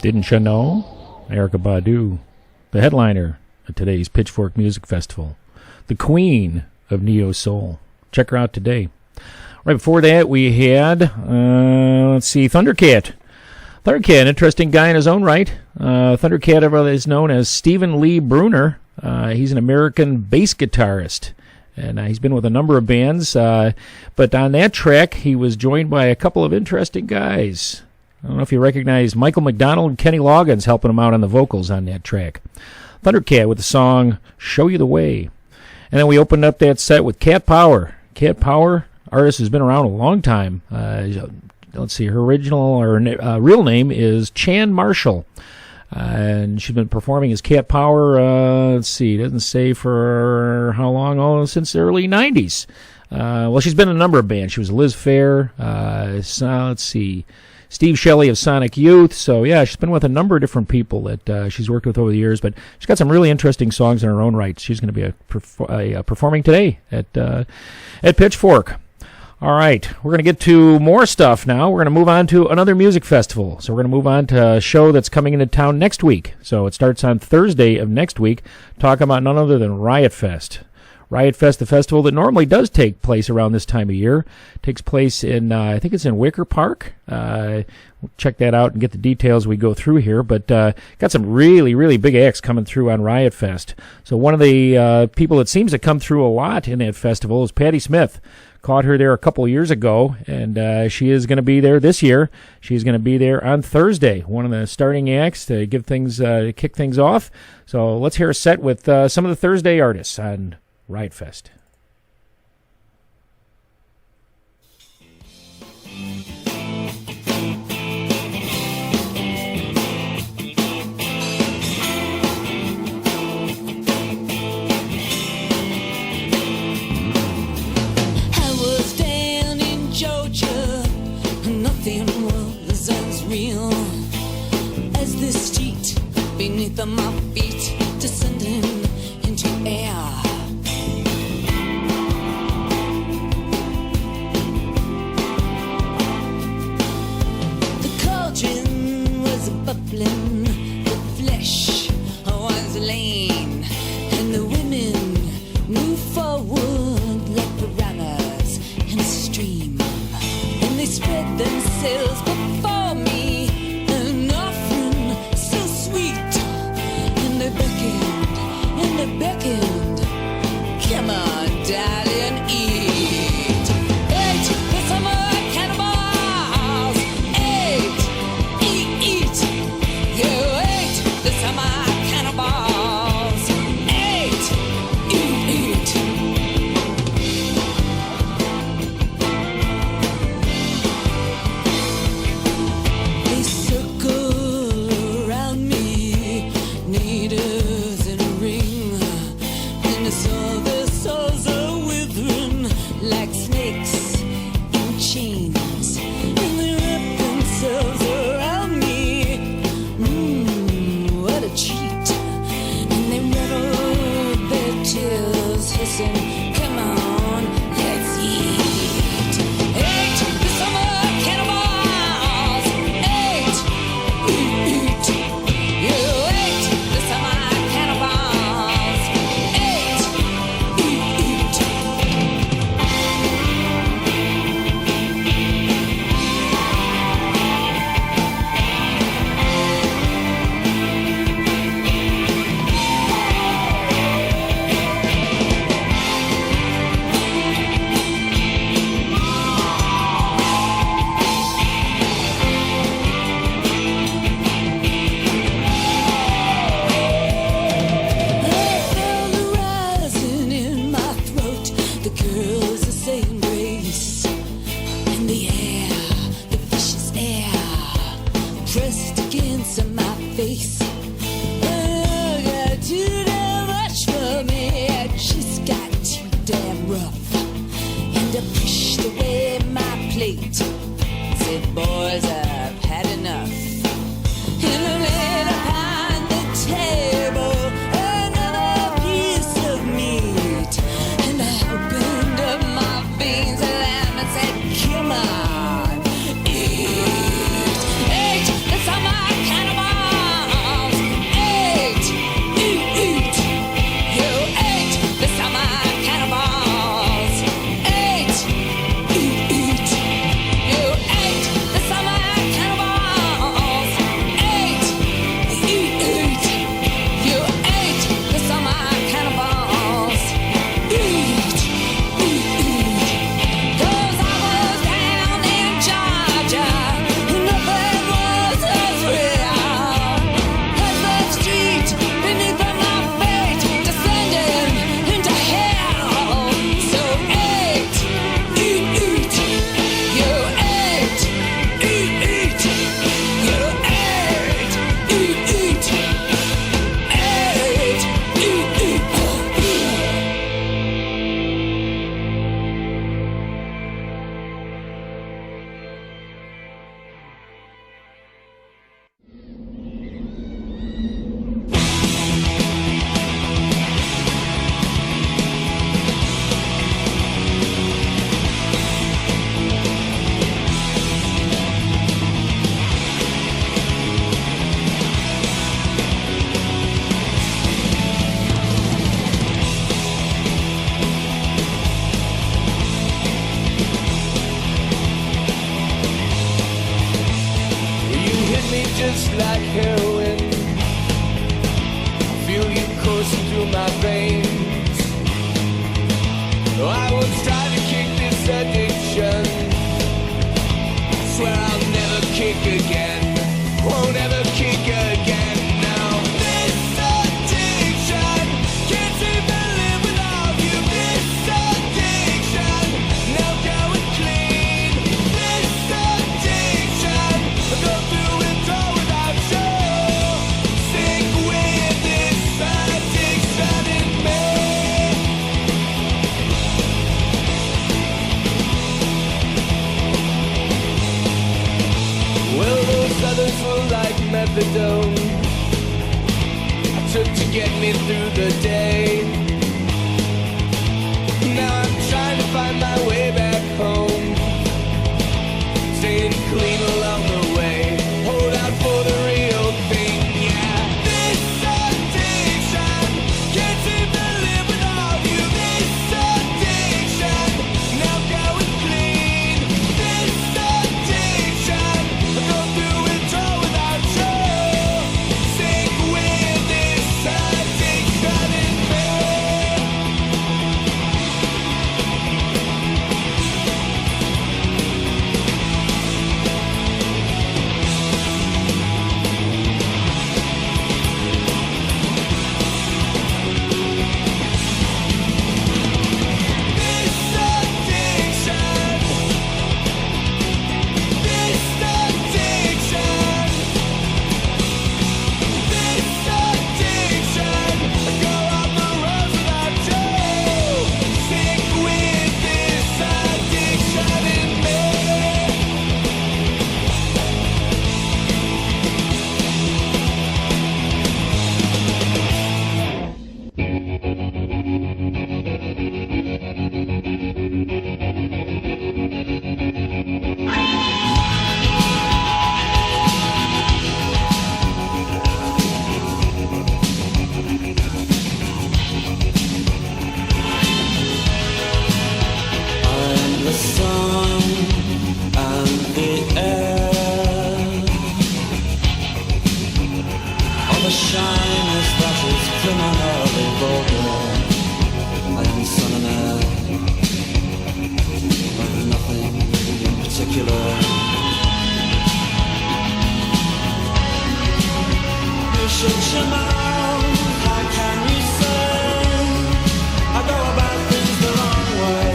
[SPEAKER 1] Didn't you know? Erykah Badu, the headliner at today's Pitchfork Music Festival, the queen of neo soul. Check her out today. Right before that, we had Thundercat. Thundercat, interesting guy in his own right. Thundercat is known as Stephen Lee Bruner. He's an American bass guitarist, and he's been with a number of bands. But on that track, he was joined by a couple of interesting guys. I don't know if you recognize Michael McDonald and Kenny Loggins helping him out on the vocals on that track. Thundercat with the song Show You the Way. And then we opened up that set with Cat Power. Cat Power, artist who's been around a long time. Let's see, her real name is Chan Marshall. And she's been performing as Cat Power, doesn't say for how long, since the early 90s. Well, she's been in a number of bands. She was Liz Phair, Steve Shelley of Sonic Youth. So, yeah, she's been with a number of different people that she's worked with over the years. But she's got some really interesting songs in her own right. She's going to be performing today at Pitchfork. All right, we're going to get to more stuff now. We're going to move on to another music festival. So we're going to move on to a show that's coming into town next week. So it starts on Thursday of next week, talking about none other than Riotfest. Riotfest, the festival that normally does take place around this time of year, takes place in, I think it's in Wicker Park. We'll check that out and get the details we go through here. But got some really, really big acts coming through on Riotfest. So one of the people that seems to come through a lot in that festival is Patti Smith. Caught her there a couple of years ago, and she is going to be there this year. She's going to be there on Thursday, one of the starting acts to kick things off. So let's hear a set with some of the Thursday artists on Riotfest.
[SPEAKER 2] I was down in Georgia, nothing was as real as this street beneath my feet, descending into air. Bubbling, the flesh was lean, and the women moved forward like piranhas in a stream, and they spread themselves before me, an offering so sweet, and they beckoned, come on, daddy, and eat. Eat the summer cannibals, eat. You ate the summer cannibals. Eat. They circle around me, needles in a ring, and I saw their souls are withering like snakes in chains, and they wrap themselves around me. What a cheat. And they rattle their tails, hissing, come on, let's eat. Eat the summer cannibals. Eat. You ate the summer cannibals. Eat. Come on, eat the summer cannibal.
[SPEAKER 3] Someone's trying to kick this addiction. Swear I'll never kick again. Won't ever kick again. Now this addiction can't seem to live without you. This addiction, now going clean. This addiction, I go through it all without you. Sick with this addiction in me. Well, those others were like methadone I took to get me through the day. Now I'm trying to find my way back home, staying clean along the way. Hold out for the real thing, yeah. This addiction can't seem to live without you. This addiction, now going clean. This addiction, I go through it all without you. Sick with this addiction in me. I'm the sun and the air of a shyness that is criminally vulgar. I am sun and air of nothing in particular. You should chill out. How can you say I go about things the wrong way?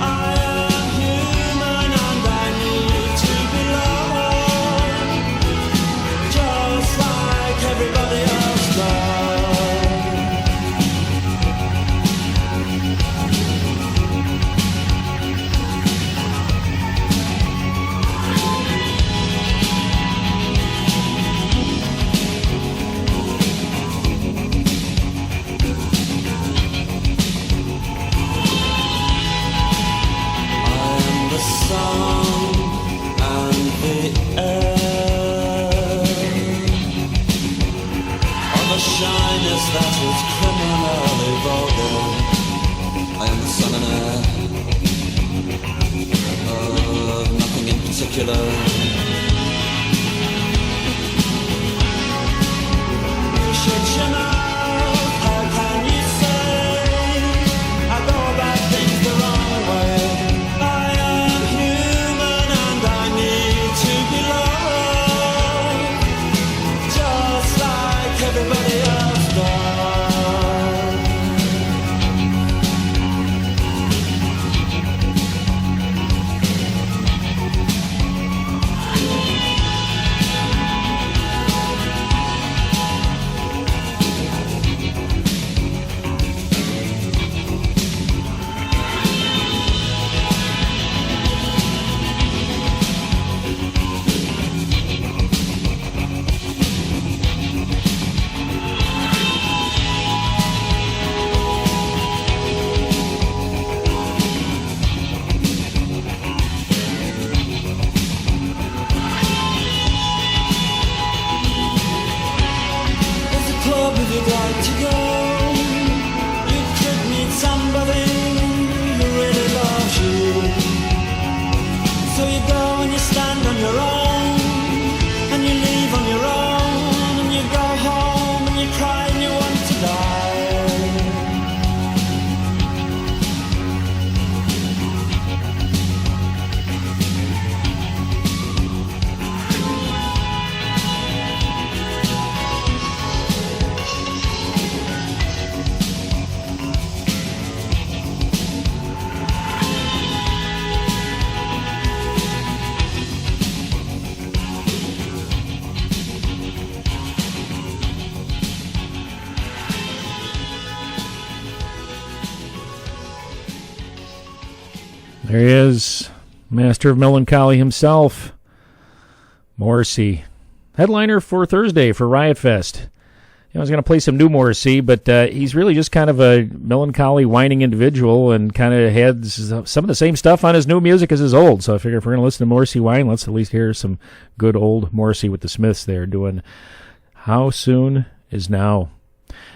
[SPEAKER 3] I am human and I need to belong, just like everybody else does. Sun and the air of a shyness that is criminally vulgar. I am the sun and air of nothing in particular. You should chill out. How can you say I go about things the wrong way? Everybody else does.
[SPEAKER 1] There he is, master of melancholy himself, Morrissey. Headliner for Thursday for Riotfest. I was going to play some new Morrissey, but he's really just kind of a melancholy, whining individual and kind of had some of the same stuff on his new music as his old. So I figure if we're going to listen to Morrissey whine, let's at least hear some good old Morrissey with the Smiths there doing How Soon Is Now.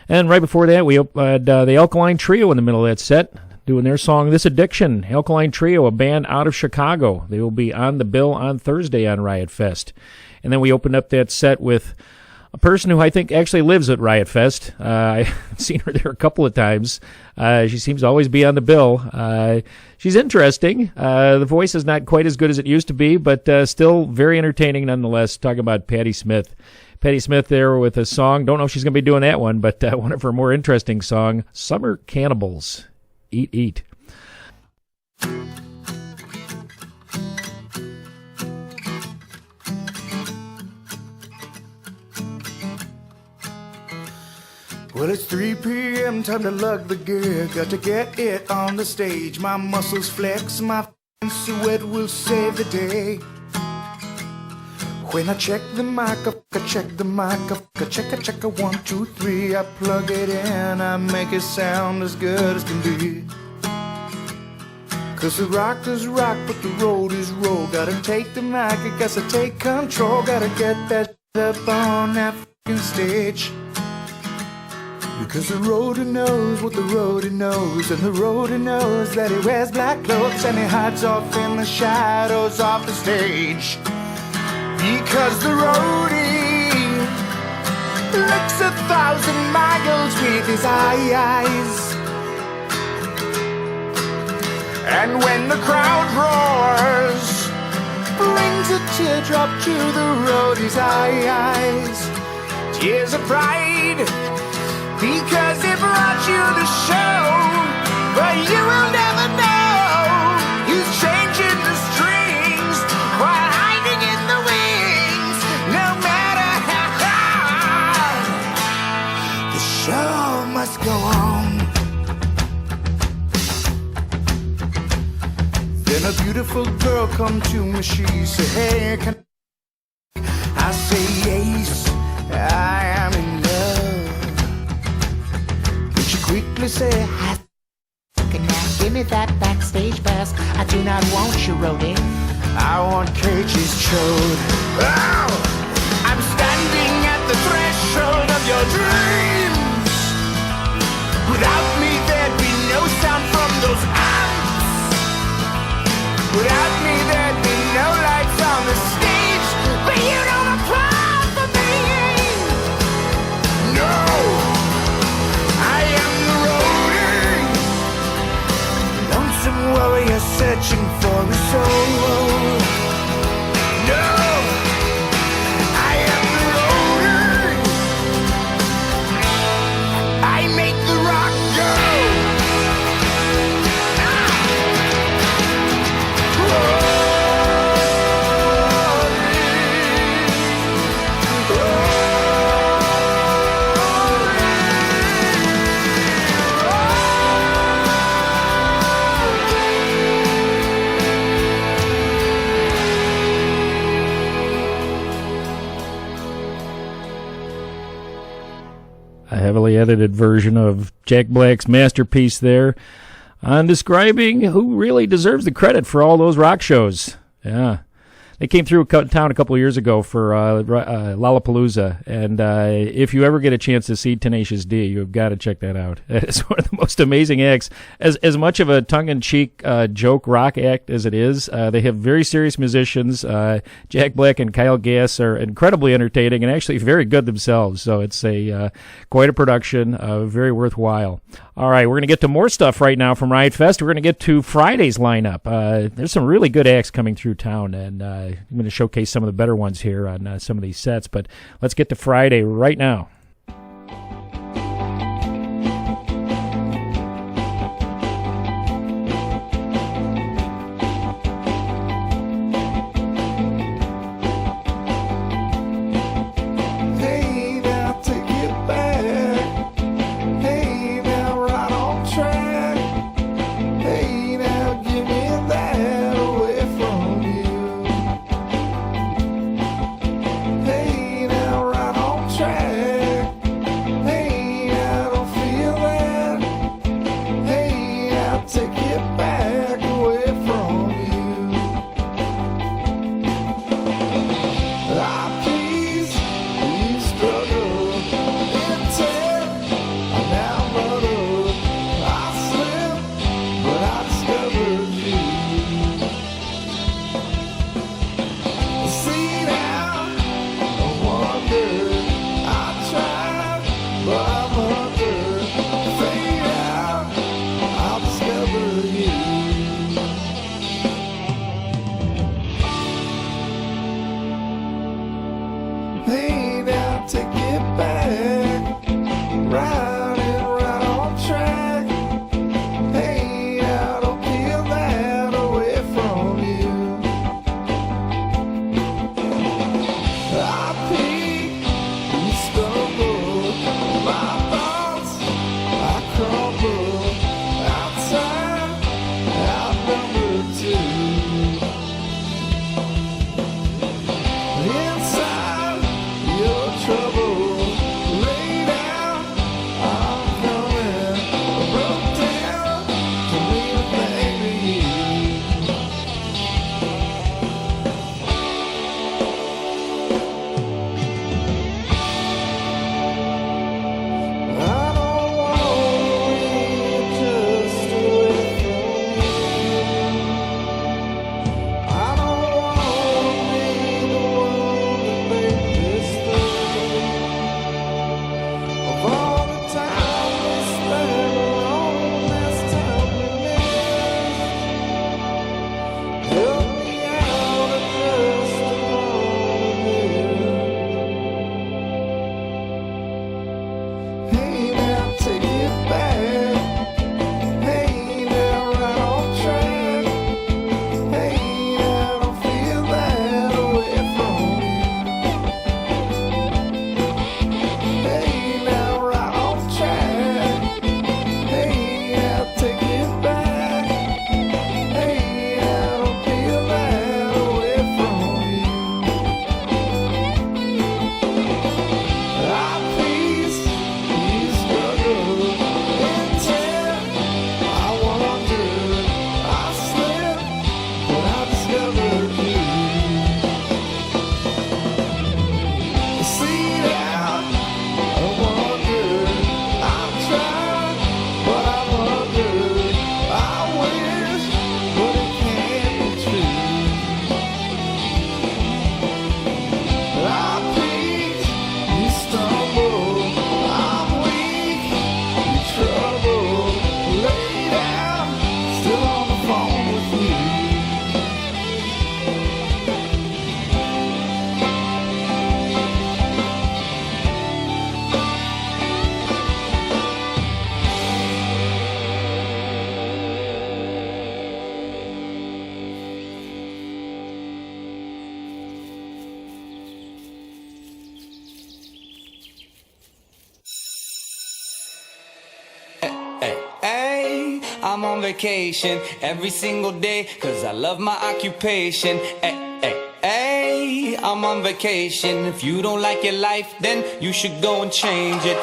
[SPEAKER 1] And right before that, we had the Alkaline Trio in the middle of that set doing their song This Addiction. Alkaline Trio, a band out of Chicago. They will be on the bill on Thursday on Riotfest. And then we opened up that set with a person who I think actually lives at Riotfest. I've seen her there a couple of times. She seems to always be on the bill. She's interesting. The voice is not quite as good as it used to be, but still very entertaining nonetheless. Talking about Patti Smith. Patti Smith there with a song. Don't know if she's going to be doing that one, but one of her more interesting songs, Summer Cannibals. Eat, eat.
[SPEAKER 6] Well, it's 3 p.m., time to lug the gear. Got to get it on the stage. My muscles flex, my sweat will save the day. When I check the mic, I check the mic, I check a 1, 2, 3. I plug it in, I make it sound as good as can be. Cause the rock is rock, but the road is roll. Gotta take the mic, I guess I take control. Gotta get that up on that fucking stage. Because the roader knows what the roader knows, and the roader knows that he wears black clothes and he hides off in the shadows of the stage. Because the roadie looks 1,000 miles with his eyes. And when the crowd roars, brings a teardrop to the roadie's eyes. Tears of pride, because he brought you the show, but you will never know he's changing the strings while hiding in the wings. No matter how, the show must go on. Then a beautiful girl come to me, she said, hey, can I say yes, I am in love. Quickly say, I fucking now give me that backstage pass. I do not want you roadie, I want cages chode. Oh, I'm standing at the threshold of your dreams. Without me there'd be no sound from those amps. Without me there'd be no lights on the stage. But you don't apply for me. No, warrior searching for a soul. No, I am the roader. I make the rock go.
[SPEAKER 1] A heavily edited version of Jack Black's masterpiece there on describing who really deserves the credit for all those rock shows. Yeah. They came through town a couple of years ago for Lollapalooza, and if you ever get a chance to see Tenacious D, you've got to check that out. It's one of the most amazing acts. As much of a tongue-in-cheek joke rock act as it is, they have very serious musicians. Jack Black and Kyle Gass are incredibly entertaining and actually very good themselves, so it's quite a production, very worthwhile. All right, we're going to get to more stuff right now from Riot Fest. We're going to get to Friday's lineup. There's some really good acts coming through town, and I'm going to showcase some of the better ones here on some of these sets. But let's get to Friday right now.
[SPEAKER 6] Hey, now, right on track. Hey, now, give me that.
[SPEAKER 3] I'm on vacation every single day, cause I love my occupation. Hey, I'm on vacation. If you don't like your life, then you should go and change it.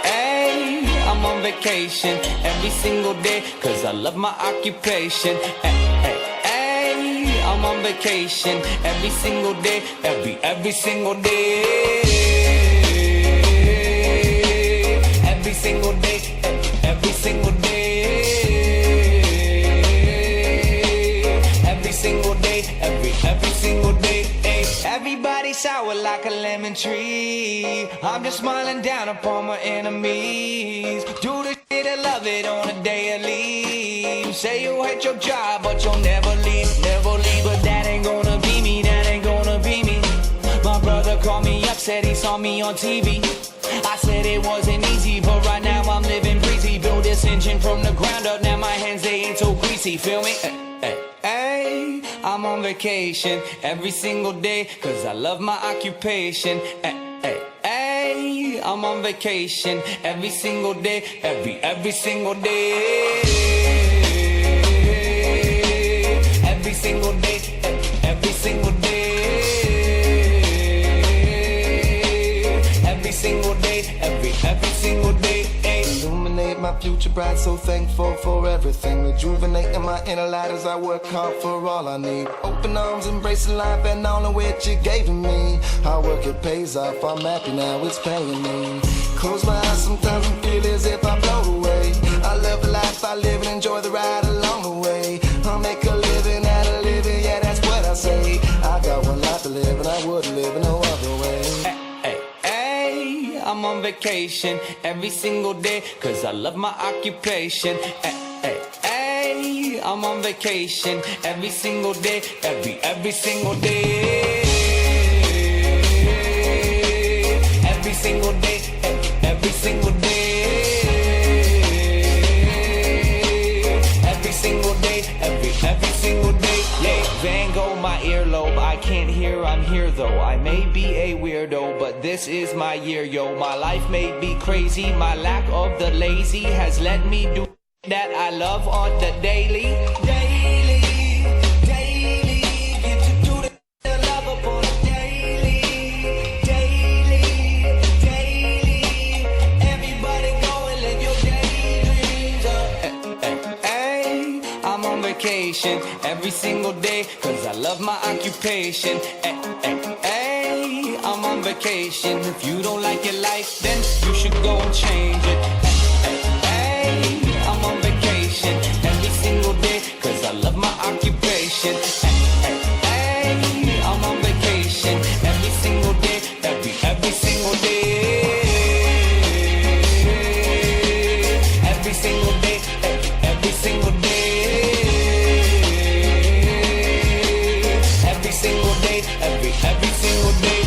[SPEAKER 3] Hey, I'm on vacation every single day, cause I love my occupation. Hey, I'm on vacation every single day, every single day. Every single day, every single day. Every single day, every single day. Everybody sour like a lemon tree. I'm just smiling down upon my enemies. Do the shit and love it on a daily. Say you hate your job, but you'll never leave, never leave. But that ain't gonna be me, that ain't gonna be me. My brother called me up, said he saw me on TV. I said it wasn't easy, but right now I'm living breezy. Build this engine from the ground up, now my hands, they ain't so greasy, feel me? Hey, I'm on vacation every single day, cause I love my occupation. Hey, I'm on vacation every single day, every single day. Every single day, every single day. Every single day, every single day.
[SPEAKER 7] Illuminate my future bright, so thankful for everything. Rejuvenating my inner light as I work hard for all I need. Open arms, embracing life and all of which you gave to me. Hard work, it pays off, I'm happy now, it's paying me. Close my eyes sometimes and feel as if I float away. I love the life I live and enjoy the ride along the way. I'll make a living out of living, yeah, that's what I say. I got one life to live and I wouldn't live no other way.
[SPEAKER 3] I'm on vacation every single day, cause I love my occupation. Hey, I'm on vacation every single day, every single day. Every single day, every single day. Every single day, every single day. Yeah, Van Gogh, my earlobe, I can't hear, I'm here though. I may be a weirdo, but this is my year, yo. My life may be crazy, my lack of the lazy has let me do that I love on the daily. Daily, daily, get to do the love up on the daily. Daily, daily, everybody go and live your daydreams up. Hey, I'm on vacation every single day, cause I love my occupation. Hey, I'm on vacation. If you don't like your life, then you should go and change it. Hey, I'm on vacation every single day, cause I love my occupation. Hey, I'm on vacation every single day, every single day. Every single day, every single day. Every single day, every single day.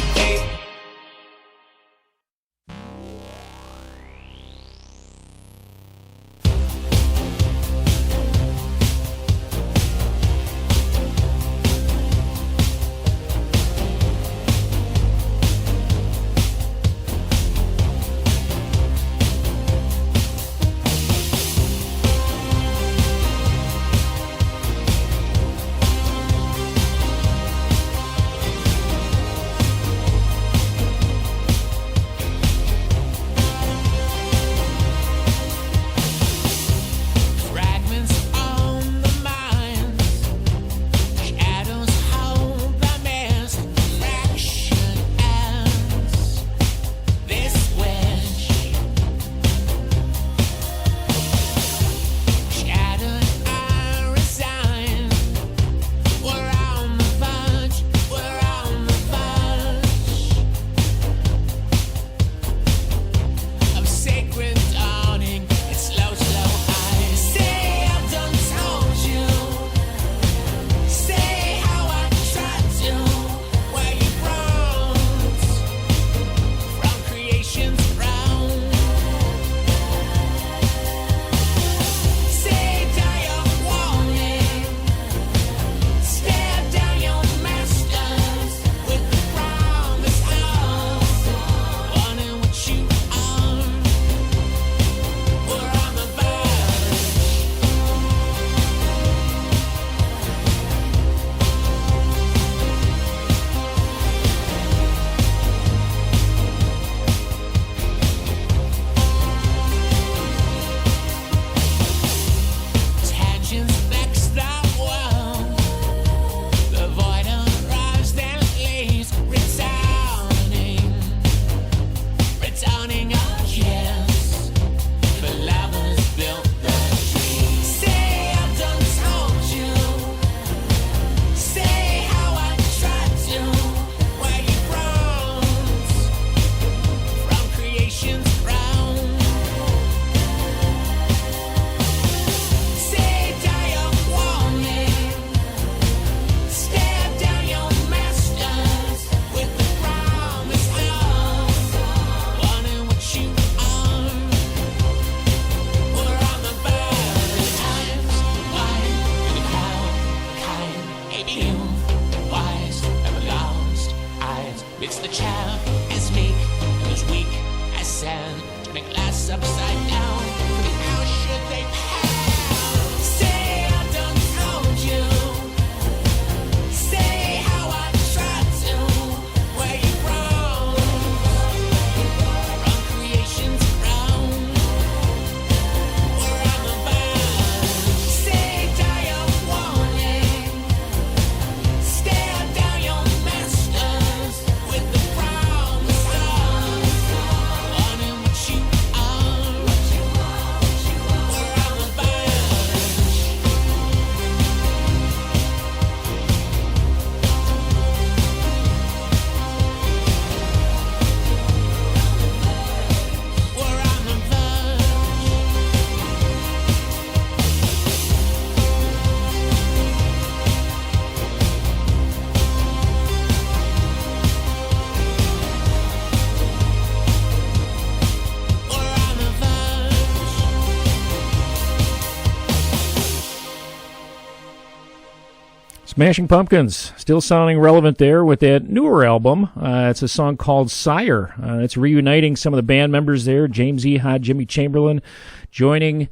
[SPEAKER 1] Smashing Pumpkins, still sounding relevant there with that newer album. It's a song called Sire. It's reuniting some of the band members there. James Ehod, Jimmy Chamberlain, joining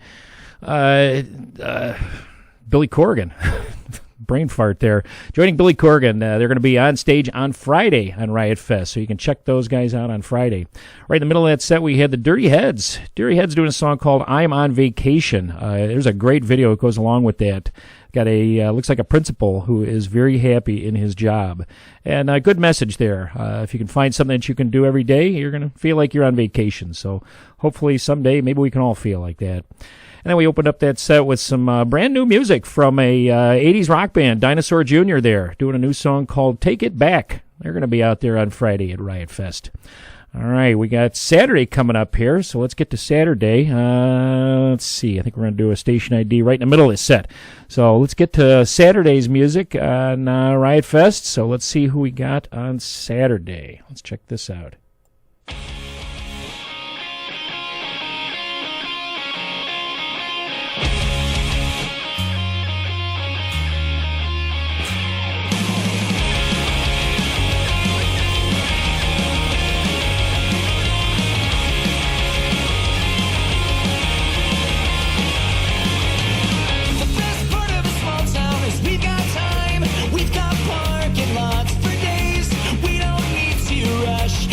[SPEAKER 1] Billy Corgan. Brain fart there. Joining Billy Corgan. They're going to be on stage on Friday on Riot Fest, so you can check those guys out on Friday. Right in the middle of that set, we had the Dirty Heads. Dirty Heads doing a song called I'm on Vacation. There's a great video that goes along with that. Got a looks like a principal who is very happy in his job, and a good message there. If you can find something that you can do every day, you're going to feel like you're on vacation. So hopefully someday maybe we can all feel like that. And then we opened up that set with some brand new music from a 80s rock band, Dinosaur Jr. there, doing a new song called Take It Back. They're going to be out there on Friday at Riot Fest. All right, we got Saturday coming up here, so let's get to Saturday. Let's see, I think we're going to do a station ID right in the middle of this set. So let's get to Saturday's music on Riot Fest. So let's see who we got on Saturday. Let's check this out.
[SPEAKER 3] We've got parking lots for days. We don't need to rush.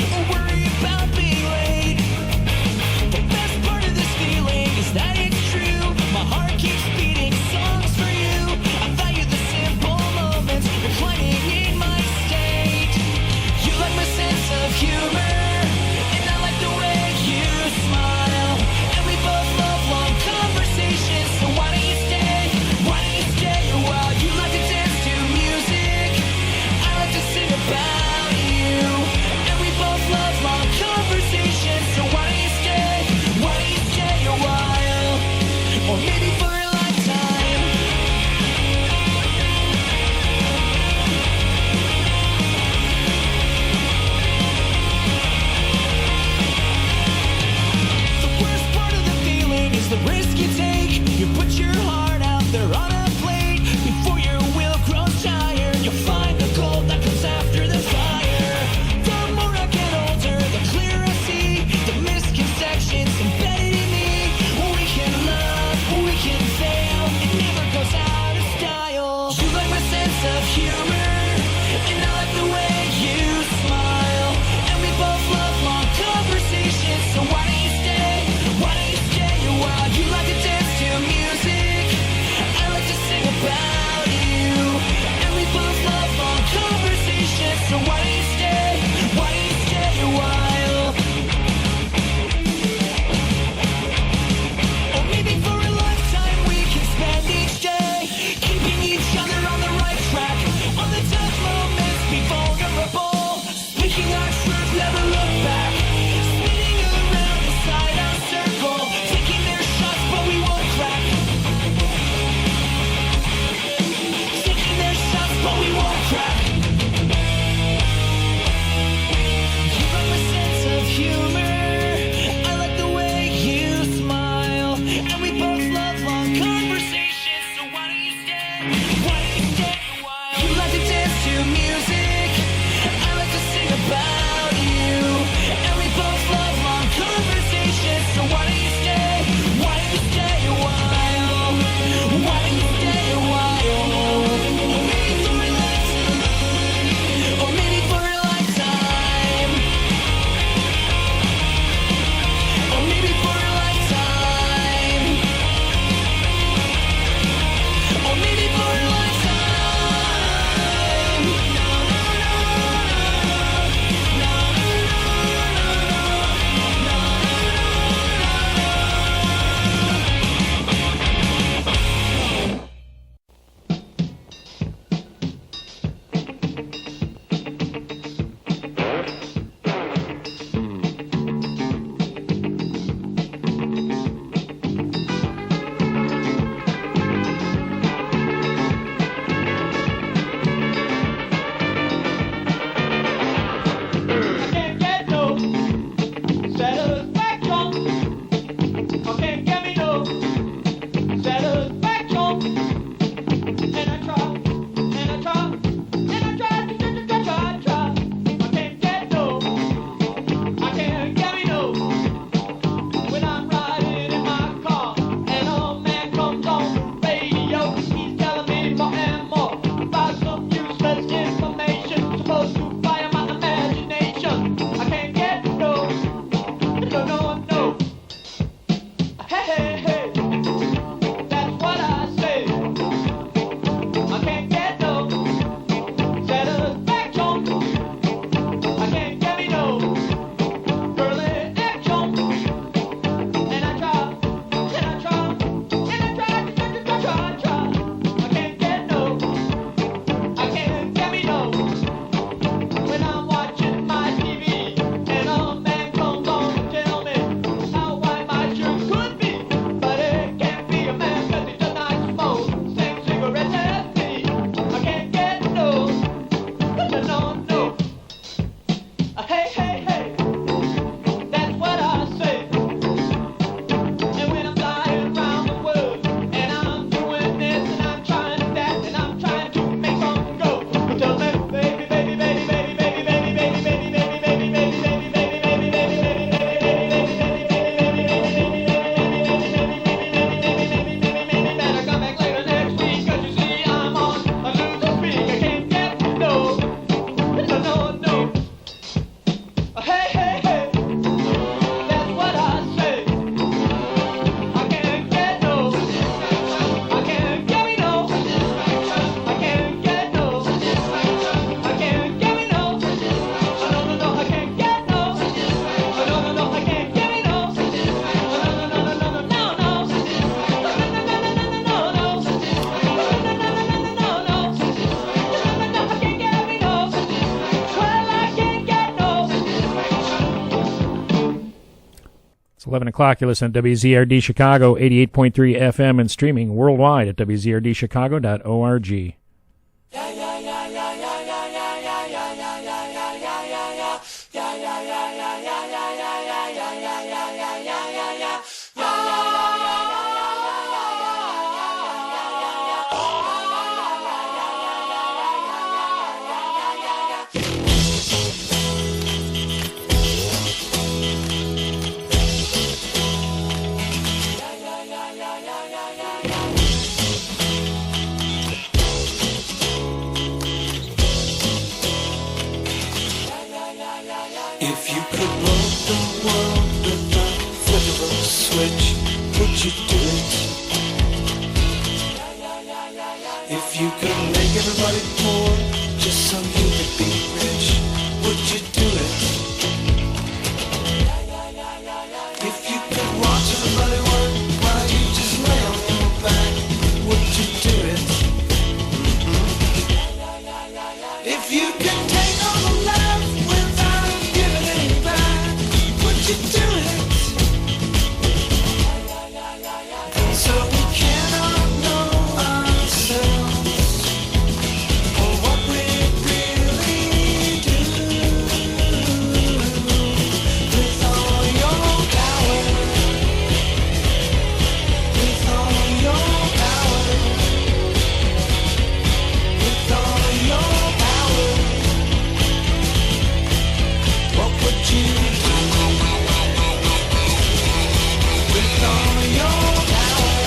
[SPEAKER 1] 11 o'clock, you listen to WZRD Chicago, 88.3 FM, and streaming worldwide at wzrdchicago.org.
[SPEAKER 3] If you could roll the world with the flip of a switch, would you do it? If you could make everybody poor just so you could be rich, would you do it? If you could watch everybody work while you just lay on your back, would you do it? If you could take all the love without giving any back, would you do it? And so we cannot know ourselves or what we really do. With all your power, with all your power, with all your power, what would you do? With all your power,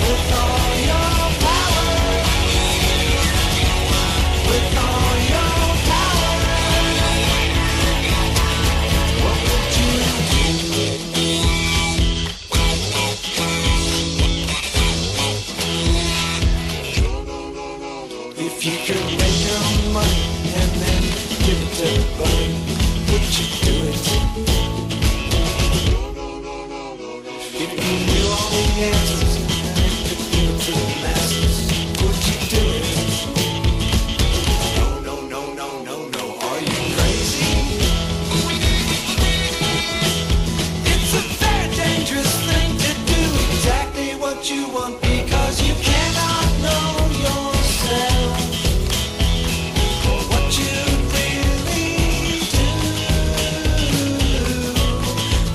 [SPEAKER 3] with all your power, with all your power, what would you do? If you could make your own money and then give it to everybody, would you do it? If you knew all the answers and could give it to the masses, would you do it? No, no, no, no, no, no. Are you crazy? It's a very dangerous thing to do exactly what you want because you cannot know yourself or what you really do.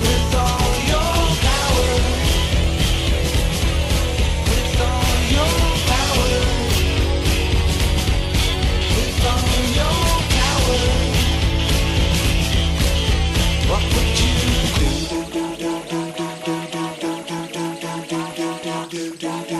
[SPEAKER 3] With all your power, with all your power, with all your power, what would you do? Do do do do do do do do do do do do do do do do do.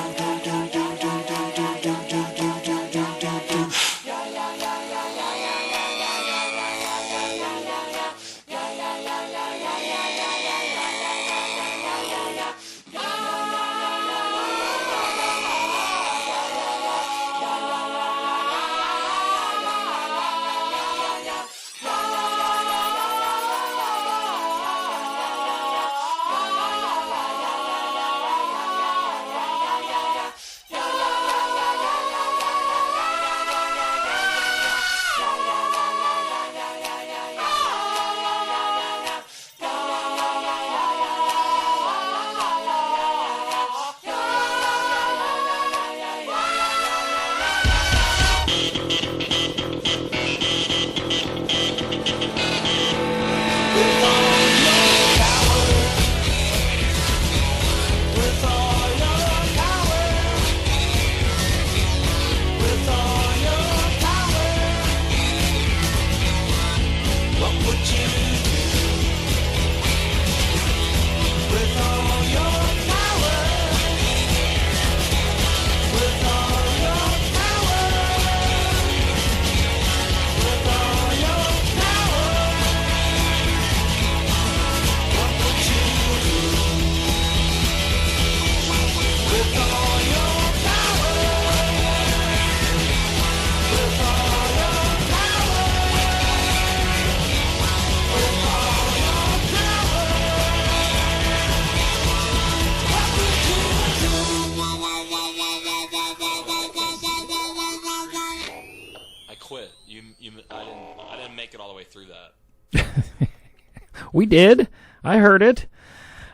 [SPEAKER 1] We did. I heard it.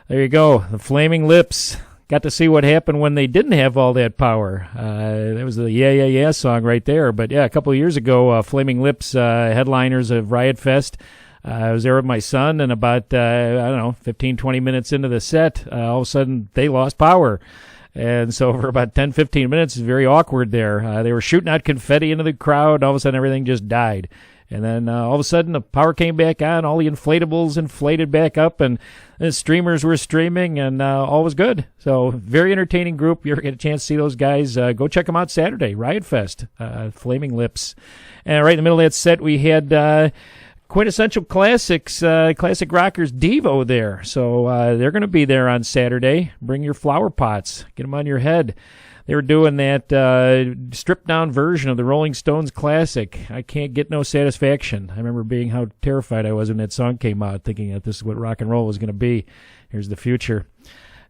[SPEAKER 1] There you go. The Flaming Lips. Got to see what happened when they didn't have all that power. That was the Yeah, Yeah, Yeah song right there. But yeah, a couple of years ago, Flaming Lips, headliners of Riot Fest. I was there with my son, and about, 15, 20 minutes into the set, all of a sudden they lost power. And so for about 10, 15 minutes, it was very awkward there. They were shooting out confetti into the crowd, and all of a sudden everything just died. And then all of a sudden the power came back on, all the inflatables inflated back up, and the streamers were streaming, and all was good. So very entertaining group. You ever get a chance to see those guys, go check them out Saturday, Riot Fest, Flaming Lips. And right in the middle of that set, we had Quintessential Classics, Classic Rockers Devo there. So they're going to be there on Saturday. Bring your flower pots. Get them on your head. They were doing that stripped-down version of the Rolling Stones classic, I Can't Get No Satisfaction. I remember being how terrified I was when that song came out, thinking that this is what rock and roll was going to be. Here's the future.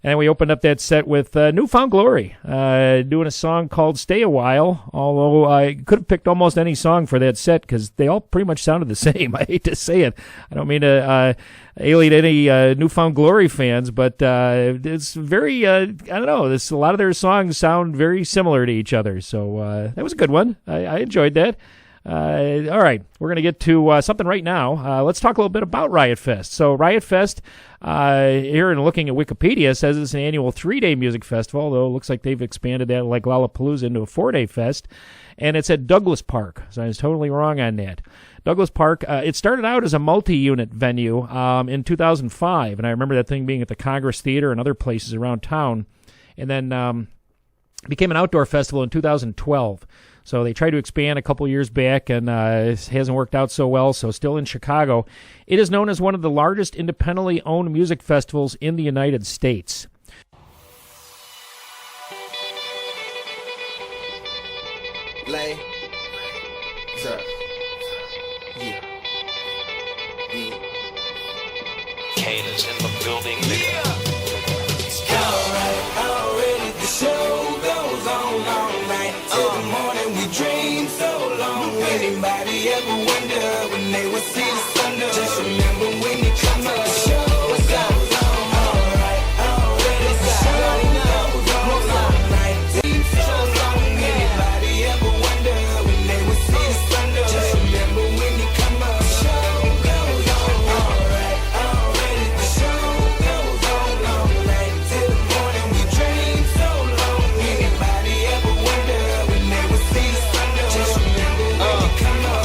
[SPEAKER 1] And we opened up that set with Newfound Glory, doing a song called Stay a While, although I could have picked almost any song for that set because they all pretty much sounded the same. I hate to say it. I don't mean to alienate any Newfound Glory fans, but it's very, I don't know, a lot of their songs sound very similar to each other. So that was a good one. I enjoyed that. All right, we're going to get to something right now. Let's talk a little bit about Riot Fest. So Riot Fest, here in looking at Wikipedia, says it's an annual 3-day music festival, though it looks like they've expanded that like Lollapalooza into a 4-day fest, and it's at Douglas Park, so I was totally wrong on that. Douglas Park, it started out as a multi-unit venue in 2005, and I remember that thing being at the Congress Theater and other places around town, and then became an outdoor festival in 2012. So they tried to expand a couple years back, and it hasn't worked out so well, so still in Chicago. It is known as one of the largest independently owned music festivals in the United States.
[SPEAKER 7] Lay. Sir. Yeah. Yeah.
[SPEAKER 3] Kane is in the building.
[SPEAKER 7] Already the show goes on all night till the morning. We dream so long. Anybody ever wonder when they would see the sun? Just remember when you come up. What's up? Alright, already the show goes on all night. Dream so long. Anybody ever wonder when they would see the sun? Just remember when you come up. Show goes on. Alright, already the show goes on all night till the morning. We dream so long. Anybody ever wonder when they would see the sun? Just remember when you come up.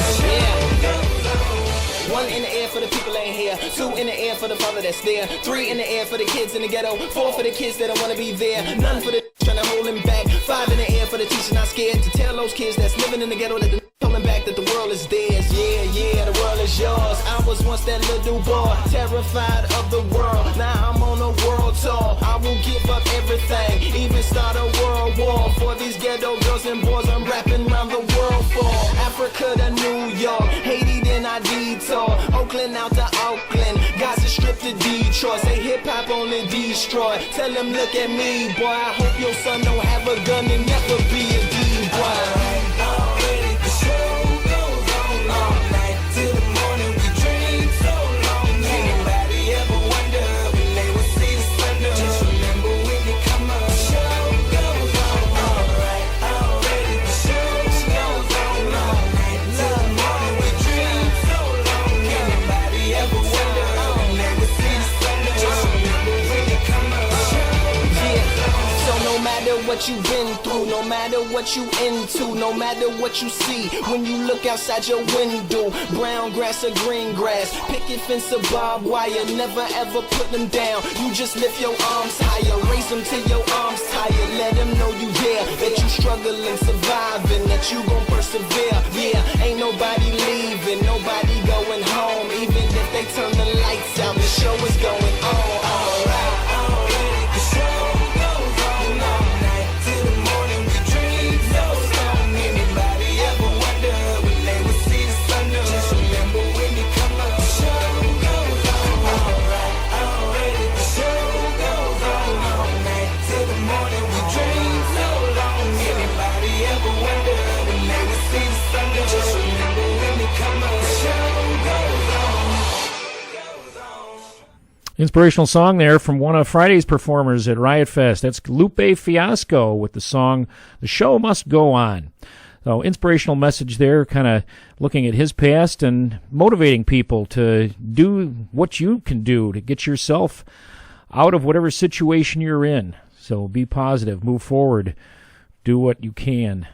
[SPEAKER 8] One in the air for the people ain't here. Two in the air for the father that's there. Three in the air for the kids in the ghetto. Four for the kids that don't wanna be there. None for the trying to hold them back. Five in the air for the teacher not scared to tell those kids that's living in the ghetto that the holding back that the world is theirs. Yeah, yeah, the world is yours. I was once that little boy, terrified of the world. Now I'm on a world tour. I will give up everything, even start a world war for these ghetto girls and boys. I'm rapping around the world for Africa to New York, Haiti then I detour, Oakland out to Oakland, Gaza Strip to Detroit. Say hip hop only destroy. Tell them look at me, boy. I hope your son don't have a gun and never be a D-boy.
[SPEAKER 7] Already the show goes on all night till the morning. We dream so long. Anybody ever wonder when they would see the sun? Just remember when you come up. Show goes on. Alright, already the show goes on all night till the morning. We dream so long. Anybody ever wonder when they would see the sun? Just remember when you come up.
[SPEAKER 8] So no matter what you've been through, no matter what you into, no matter what you see, when you look outside your window, brown grass or green grass, picket fence or barbed wire, never ever put them down. You just lift your arms higher, raise them till your arms tired. Let them know you there, that you struggling, surviving, that you gon' persevere. Yeah, ain't nobody leaving, nobody going home. Even if they turn the lights out, the show is going on. Alright.
[SPEAKER 7] Already the show goes on all night till the morning. We dream so long. Anybody ever wonder when they would see the sun? Just remember when you come up. Show goes on. Alright, already the show goes on all night till the morning. We dream so long. Anybody ever wonder when they would see the sun? Just remember when you come up. Show goes on. Goes on.
[SPEAKER 1] Inspirational song there from one of Friday's performers at Riot Fest. That's Lupe Fiasco with the song "The Show Must Go On." So inspirational message there, kind of looking at his past and motivating people to do what you can do to get yourself out of whatever situation you're in. So be positive, move forward, do what you can.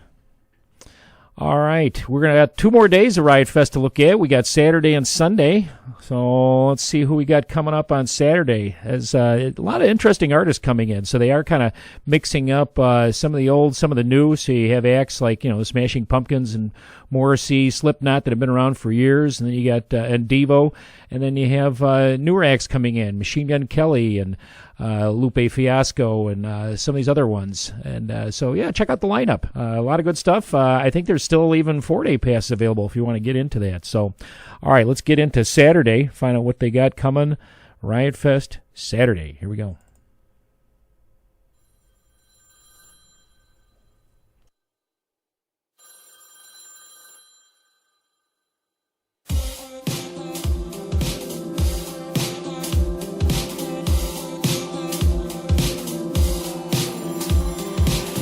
[SPEAKER 1] All right, we're going to have 2 more days of Riot Fest to look at. We got Saturday and Sunday. So let's see who we got coming up on Saturday. There's a lot of interesting artists coming in. So they are kind of mixing up some of the old, some of the new. So you have acts like, the Smashing Pumpkins and Morrissey, Slipknot that have been around for years. And then you got and Devo. And then you have newer acts coming in, Machine Gun Kelly and Lupe Fiasco and some of these other ones. And so, yeah, check out the lineup. A lot of good stuff. I think there's still even 4-day passes available if you want to get into that. So, all right, let's get into Saturday, find out what they got coming. Riot Fest Saturday. Here we go.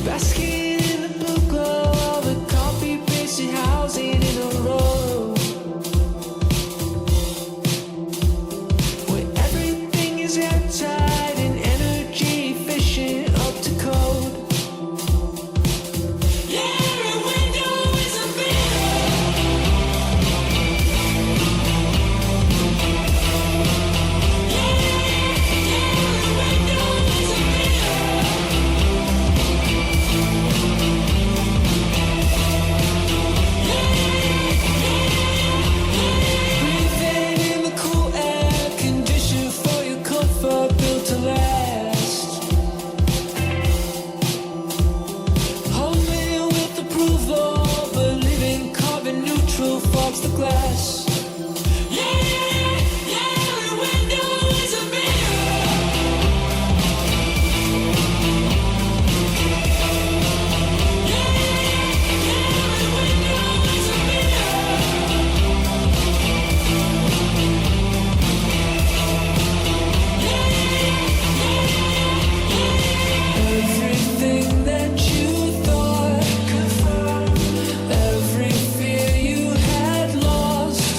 [SPEAKER 3] Basking in the blue glow of a copy-pasted housing in a row, where everything is airtight and energy efficient up to code. Every window is a mirror. Every window is a mirror. Breathing in the cool air, conditioned for your comfort, built to last. Homemade with approval, but living carbon neutral fogs the glass. Every window is a mirror. Every window is a mirror. Everything that you thought confirmed, every fear you had lost.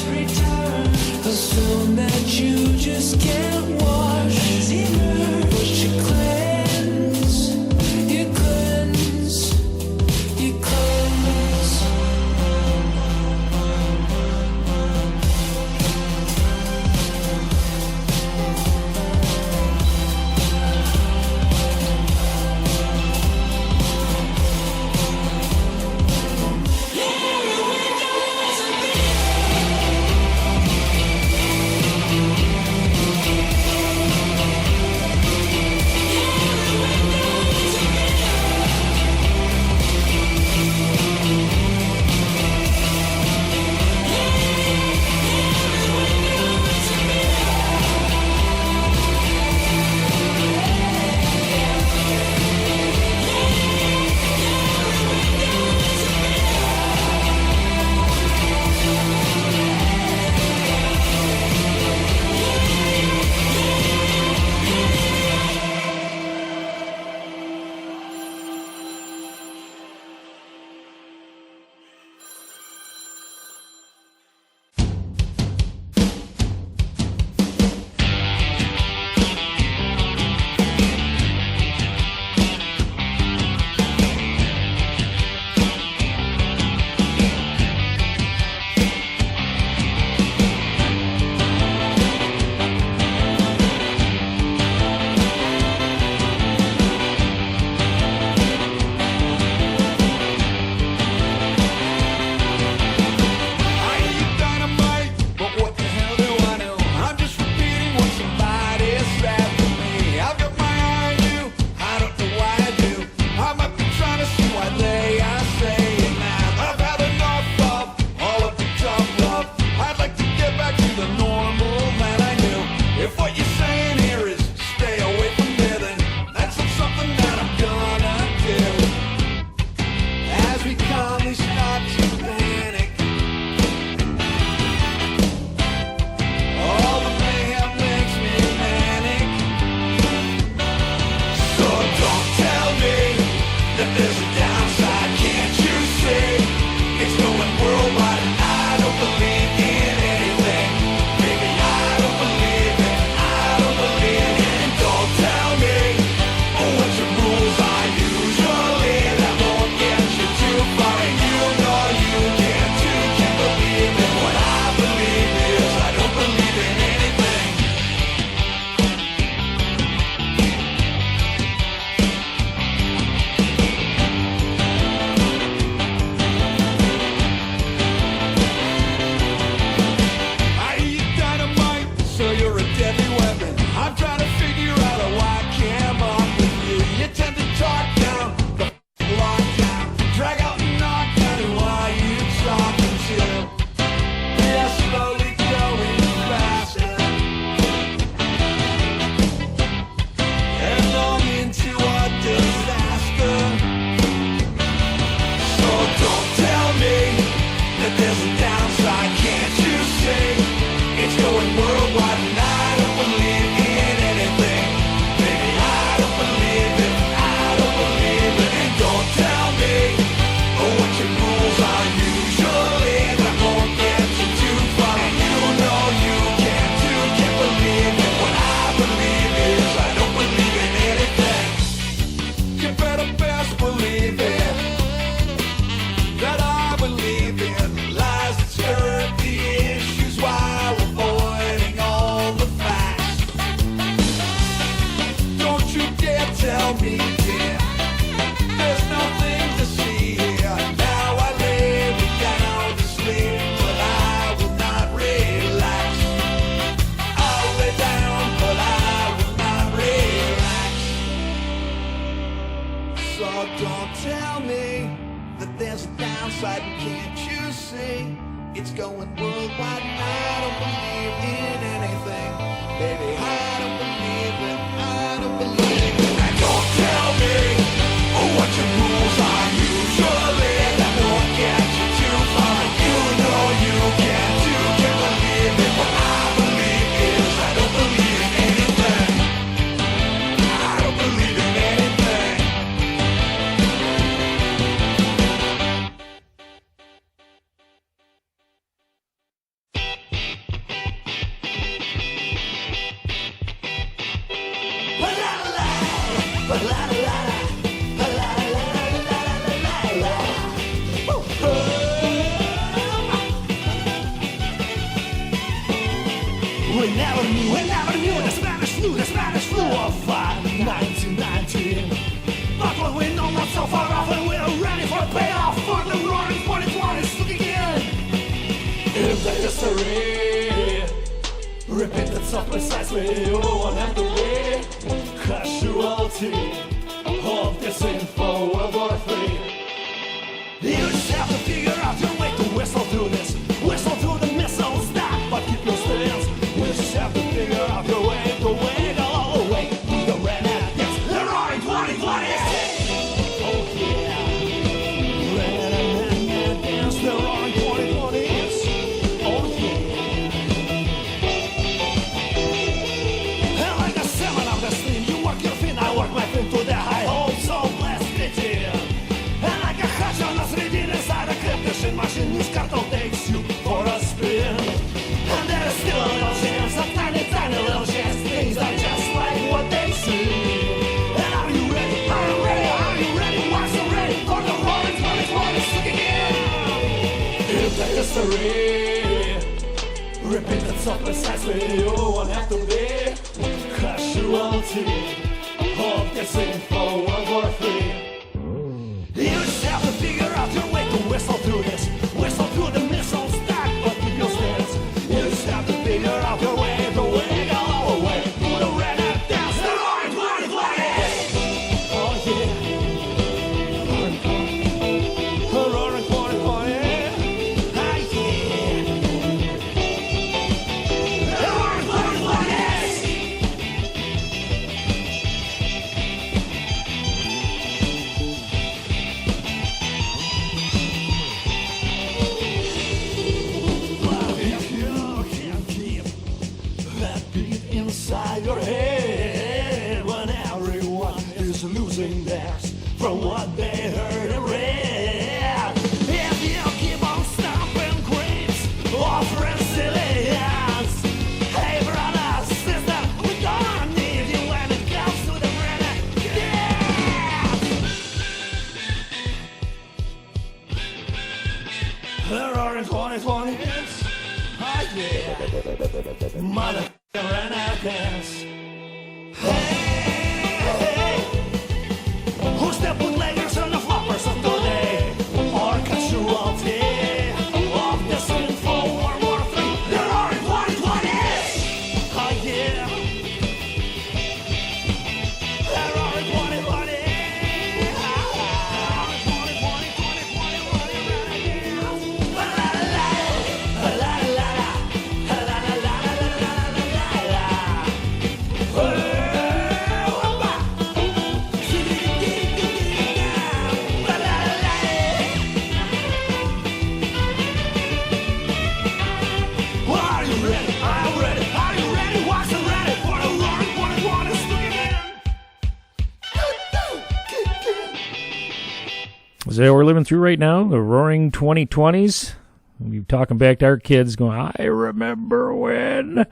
[SPEAKER 9] So don't tell me that there's a downside, can't you see? It's going worldwide and I don't believe in anything. Baby, I don't believe it, I don't believe it. And don't tell me what your rules are usually. That won't get you too far. You know you can't believe it. What I believe is I don't believe in anything. I don't believe in anything. The Spanish flu of 1919. But what we know not so far off, and we're ready for a payoff for the roaring 2020s to begin. If the history repeats itself precisely, you won't have to be casualty of this info World War III. You just have to figure out your way to whistle through this, whistle through the missiles that, but keep your stance. You just have to figure out your way to wiggle all the way to the red hat. Yes, the roaring 2020s. Oh yeah, red hat dance, the roaring 2020s. Oh yeah. And like a salmon of the steam, you work your fin, I work my fin to the high hopes of last pity. And like a hatch on the 3D inside a cryptician machine, this cartel takes you for a spin. And there is still a little chance, a tiny, tiny little chance. Things are just like what they seem. And are you ready? Are you ready? Are you ready? What's you ready for the roaring 2020s to begin? If the history repeats itself precisely, you won't have to be casualty of this info World War III. You just have to figure out your way to whistle through this, whistle through the missile stack, but keep your stance. You just have to figure out your way to wiggle all the way to the red hat dance, the roaring 2020s. Oh yeah, the roaring 2020s. Ah yeah, the roaring 2020s. If you can keep that beat inside your head when everyone is losing theirs from what they heard and read, if you keep on stomping grapes of resilience, hey brother, sister, we don't need you when it comes to the red dance. The roaring 2020s. Oh yeah, mother ran out dance. Hey, who's the bootleggers and the floppers of today? Or casualty of this info World War III? The roaring 2020s. Oh yeah, the roaring 2020s. Are you ready? Are you ready? Are you ready? What's you ready for the roaring 2020s to begin?
[SPEAKER 1] Is that what we're living through right now? The roaring 2020s? We're talking back to our kids going, I remember when.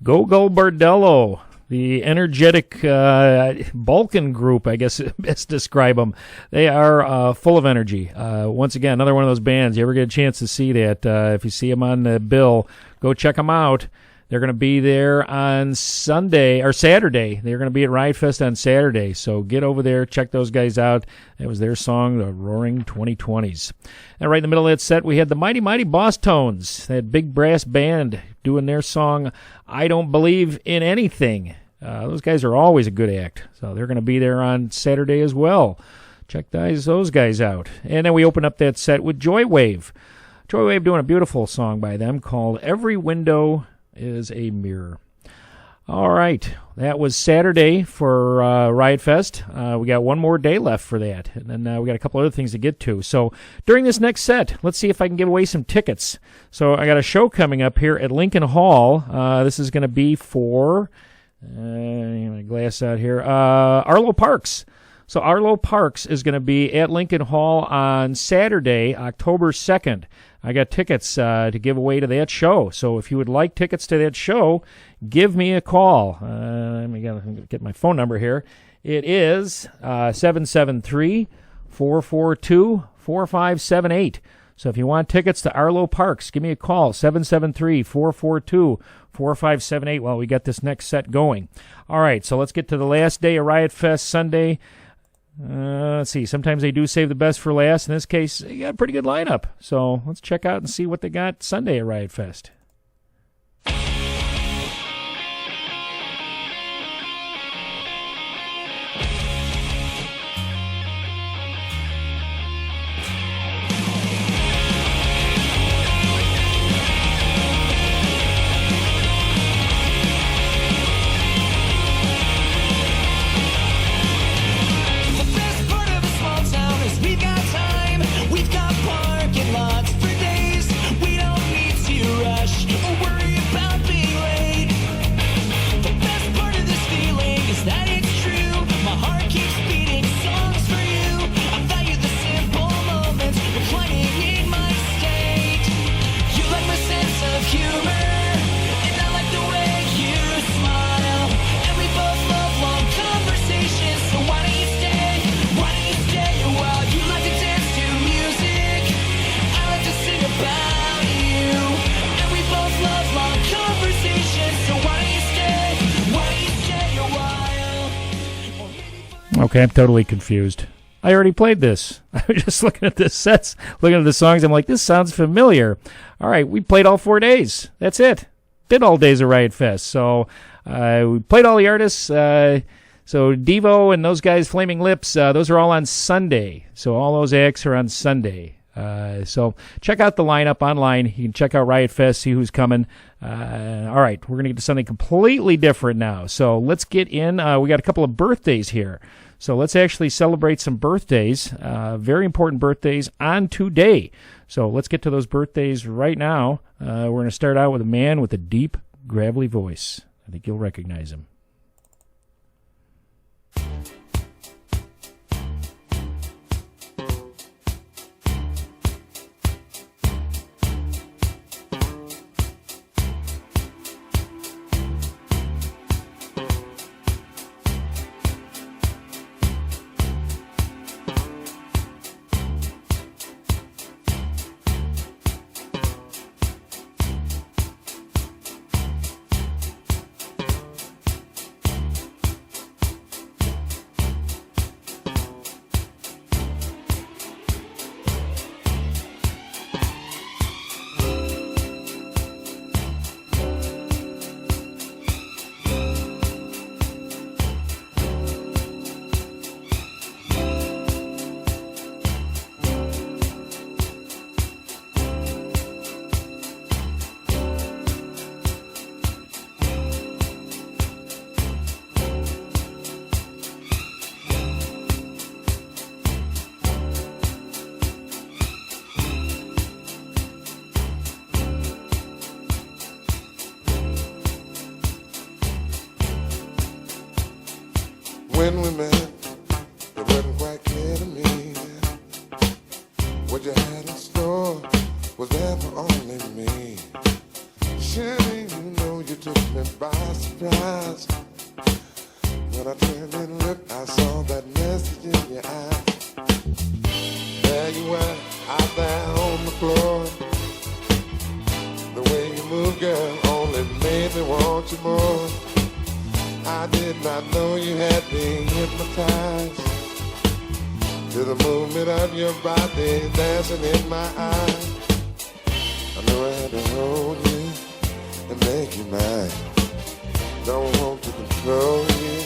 [SPEAKER 1] Go Bordello, the energetic Balkan group, I guess best describe them. They are full of energy. Once again, another one of those bands. You ever get a chance to see that? If you see them on the bill, go check them out. They're going to be there on Sunday or Saturday. They're going to be at Riotfest on Saturday. So get over there, check those guys out. That was their song, The Roaring 2020s. And right in the middle of that set, we had the Mighty Mighty Boss Tones, that big brass band doing their song, I Don't Believe in Anything. Those guys are always a good act. So they're going to be there on Saturday as well. Check those guys out. And then we open up that set with Joywave. Joywave doing a beautiful song by them called Every Window is a Mirror. All right, that was Saturday for Riotfest. We got one more day left for that, and then we got a couple other things to get to. So during this next set, let's see if I can give away some tickets. So I got a show coming up here at Lincoln Hall. This is going to be for, my glass out here, Arlo Parks. So Arlo Parks is going to be at Lincoln Hall on Saturday, October 2nd. I got tickets to give away to that show. So if you would like tickets to that show, give me a call. Let me get my phone number here. It is 773-442-4578. So if you want tickets to Arlo Parks, give me a call, 773-442-4578 while we got this next set going. All right, so let's get to the last day of Riot Fest, Sunday. Let's see. Sometimes they do save the best for last. In this case, you got a pretty good lineup. So let's check out and see what they got Sunday at Riot Fest. Okay, I'm totally confused. I already played this. I was just looking at the sets, looking at the songs. I'm like, this sounds familiar. All right, we played all 4 days. That's it. Did all days of Riot Fest. So we played all the artists. So Devo and those guys, Flaming Lips, those are all on Sunday. So all those acts are on Sunday. So check out the lineup online. You can check out Riot Fest, see who's coming. All right, we're going to get to something completely different now. So let's get in. We got a couple of birthdays here. So let's actually celebrate some birthdays, very important birthdays on today. So let's get to those birthdays right now. We're going to start out with a man with a deep, gravelly voice. I think you'll recognize him.
[SPEAKER 10] When we met, it wasn't quite clear to me what you had in store was there for only me. Surely you know you took me by surprise. When I turned and looked, I saw that message in your eye. There you were, out there on the floor. The way you move, girl, only made me want you more. I did not know you had been hypnotized to the movement of your body dancing in my eyes. I knew I had to hold you and make you mine. Don't want to control you,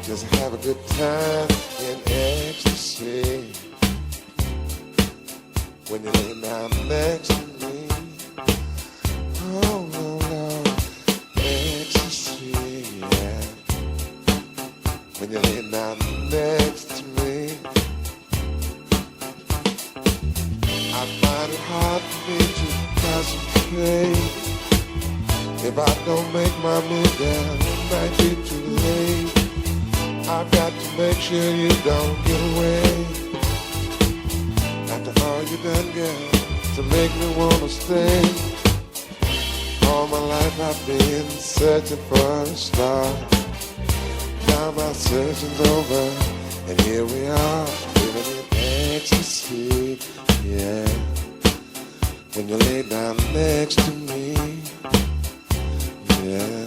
[SPEAKER 10] just have a good time in ecstasy. when you lay down next to me. Oh, Lord, ecstasy, yeah. When you lay down next to me, I find it hard for me to concentrate. If I don't make my move down, it might be too late. I've got to make sure you don't get away. After all you done, girl, to make me wanna stay. All my life I've been searching for a star. Now my searching's over, and here we are, living in ecstasy, yeah. When you lay down next to me, yeah,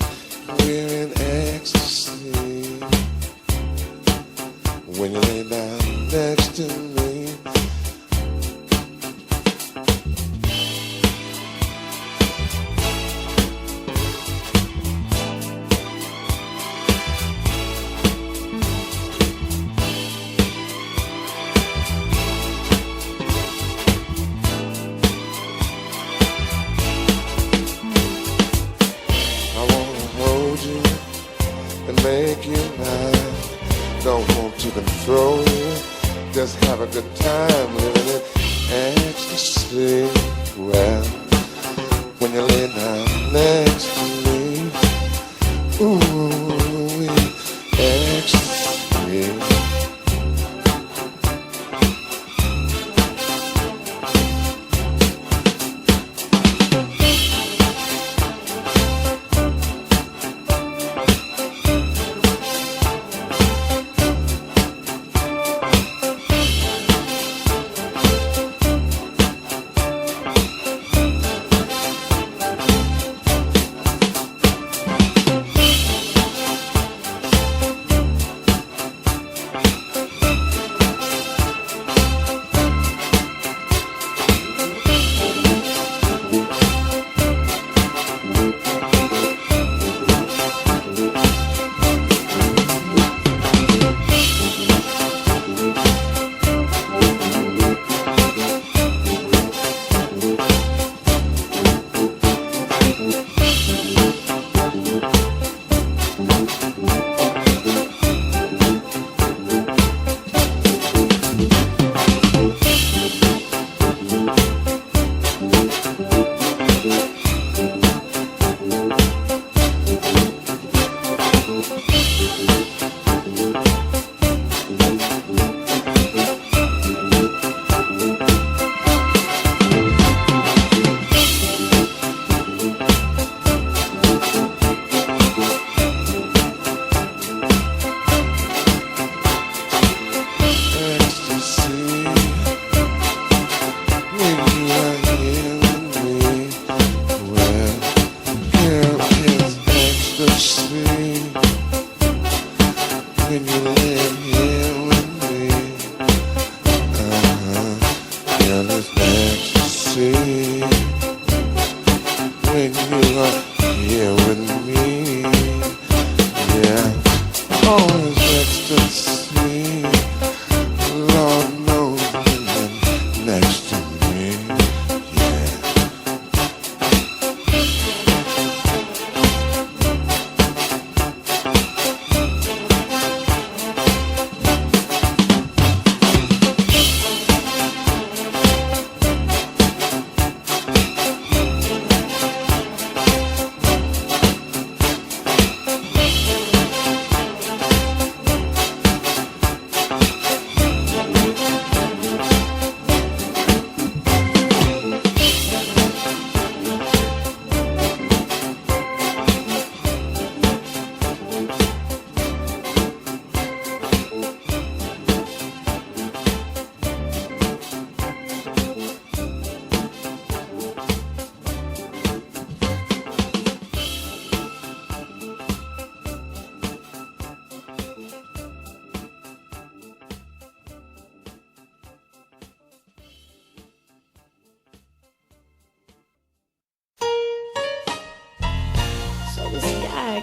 [SPEAKER 10] we're in ecstasy. When you lay down next to me, make you mine. Don't want to control you. Just have a good time living in ecstasy. Well, when you lay down next to me, ooh, ecstasy.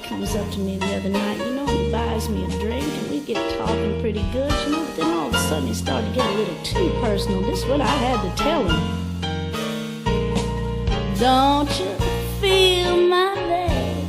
[SPEAKER 11] Comes up to me the other night, you know, he buys me a drink and we get talking pretty good, you know, but then all of a sudden he started to get a little too personal. This is what I had to tell him. Don't you feel my leg?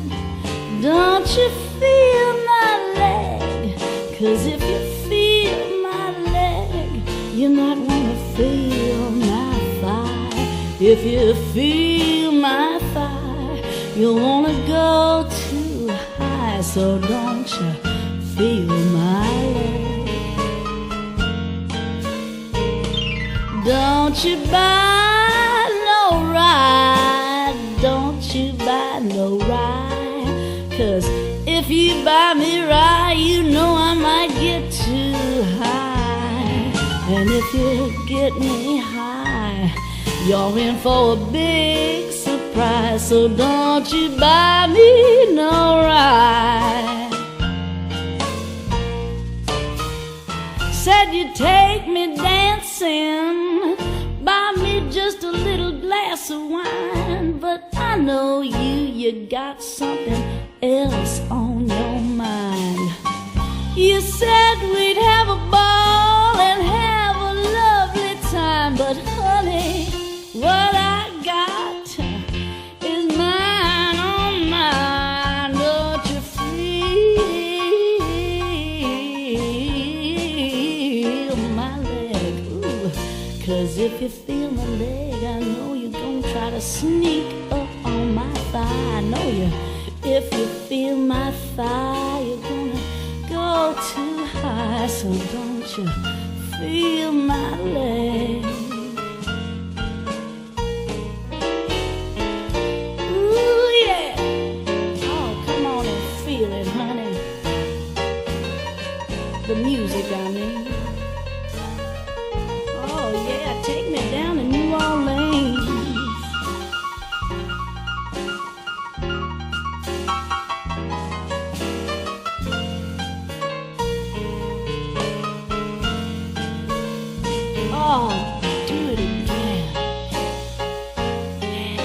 [SPEAKER 11] Don't you feel my leg? 'Cause if you feel my leg, you might wanna feel my thigh. If you feel my thigh, you'll wanna go too high. So don't you feel my leg? Don't you buy no ride? Don't you buy no ride? 'Cause if you buy me right, you know I might get too high. And if you get me high, you're in for a big surprise. So don't you buy me no ride. Said you'd take me dancing, buy me just a little glass of wine. But I know you got something else on your mind. You said we'd have a ball and have a lovely time. But honey, what I got is mine on mine. Don't you feel my leg? Ooh, 'cause if you feel my leg, I know you're gonna try to sneak up on my thigh. I know you. If you feel my thigh, you're gonna go too high. So don't you feel my leg? Ooh, yeah. Oh, come on and feel it, honey. The music, I mean. Oh, yeah, take me down to New Orleans. Oh, do it again. Yeah.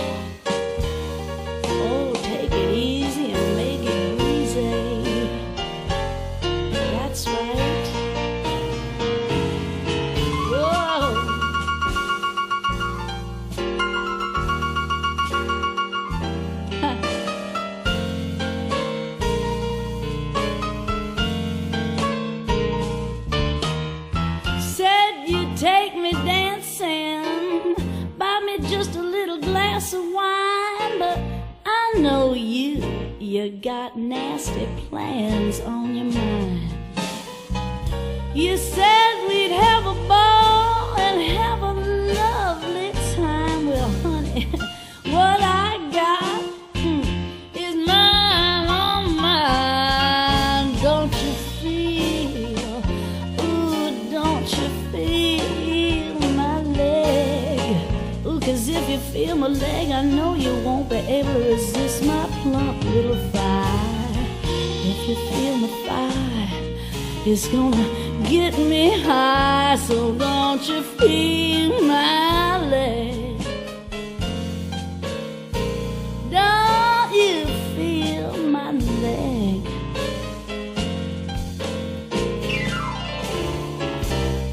[SPEAKER 11] Oh, take it easy and make it easy. That's right. Whoa. Said you'd take me dancing, buy me just a little glass of wine. But I know you got nasty plans on your mind. You said we'd have a ball and have a lovely time. Well, honey, what I got is mine on mine. Don't you feel? Ooh, don't you feel my leg? Ooh, 'cause if you feel my leg, I know you won't be able to resist my plump little thigh. If you feel my thigh, it's gonna get me high. So don't you feel my leg? Don't you feel my leg?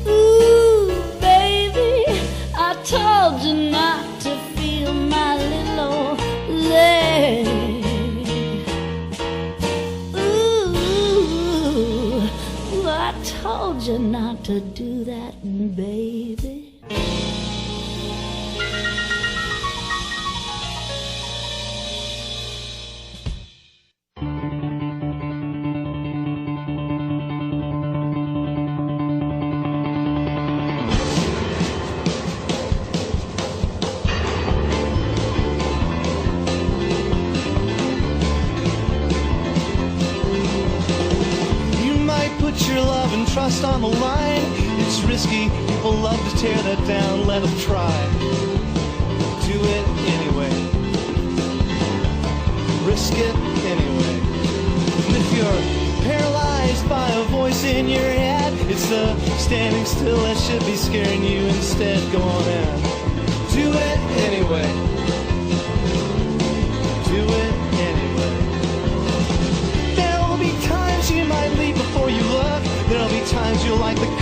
[SPEAKER 11] Ooh, baby, I told you not to feel my little old leg. Ooh, I told you not to do that, baby.
[SPEAKER 3] Your love and trust on the line. It's risky, people love to tear that down. Let them try. Do it anyway. Risk it anyway. And if you're paralyzed by a voice in your head, it's the standing still that should be scaring you instead. Go on in. Do it anyway. Do it anyway. There will be times you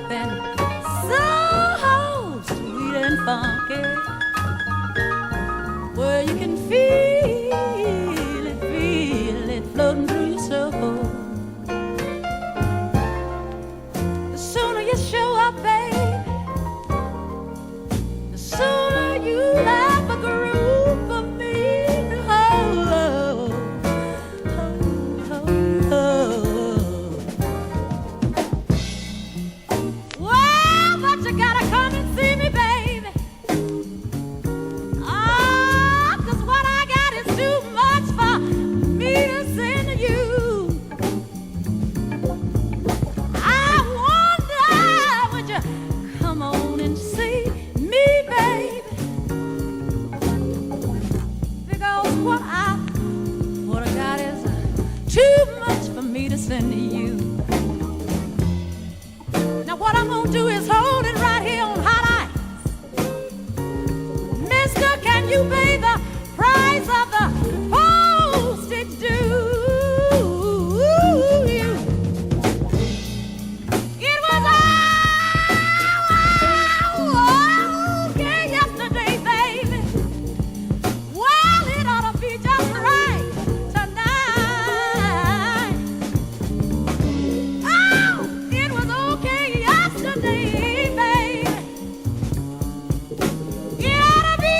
[SPEAKER 11] something so sweet and funky, where you can feel it floating through your soul. The sooner you show up, babe, the sooner you have a group of me to hold. Well, but you gotta come and see me, baby. Ah, 'cause what I got is too much for me to send to you. I wonder, would you come on and see me, baby? Because what I got is too much for me to send to you. Now what I'm gonna do is hold it right here on hot ice. Mister, can you pay the price of the postage due? It was okay yesterday, baby. Well, it ought to be just right tonight. Oh, it was okay yesterday, baby. It ought to be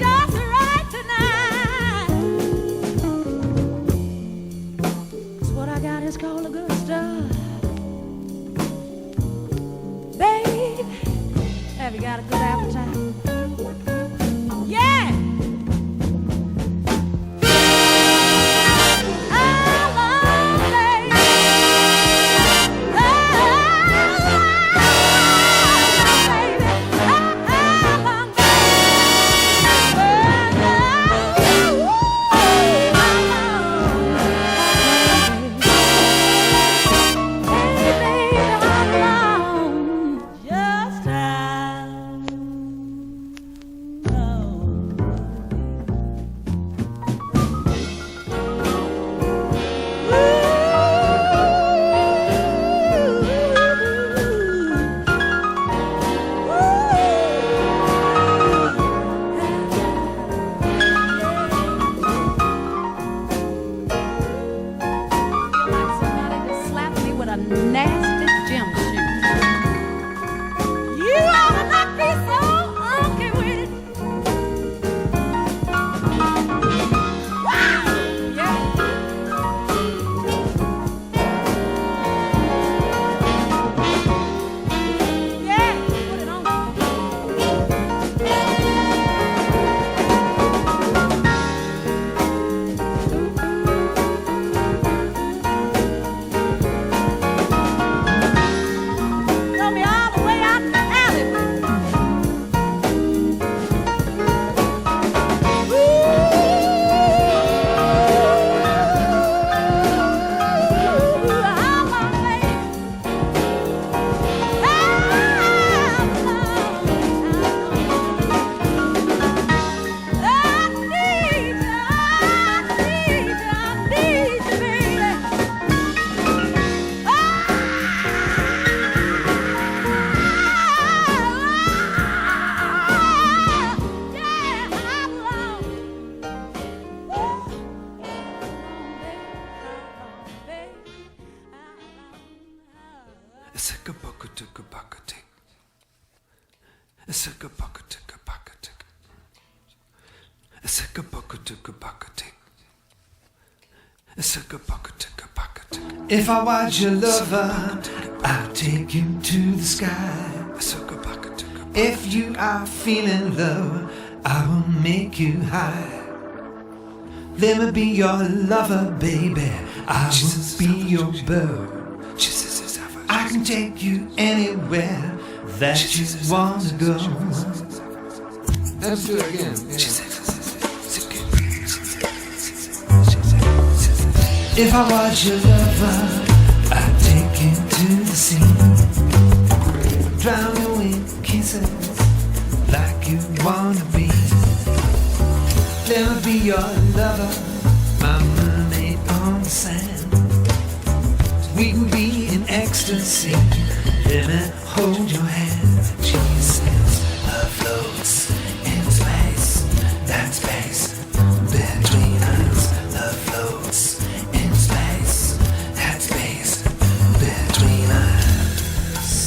[SPEAKER 11] just right tonight. 'Cause what I got is called the good stuff. Babe, have you got a good appetite? Yeah! Nasty gym shoe. You ought to not be so okay with it. Wow! Yeah. Yeah, put it on. Throw me all the way out in the alley. Ooh, how long, baby? How long? I need you, baby.
[SPEAKER 3] If I was your lover, I'll take you to the sky. If you are feeling low, I will make you high. Let me be your lover, baby. I will be your beau. I can take you anywhere that you want to go. Let's do it again. If I was your lover, I'd take you to the sea. Drown you in kisses like you wanna be. Let me be your lover, my mermaid on the sand. We can be in ecstasy. Let me hold your hand. She says love floats in space. That space between us. Love floats in space. That space between us.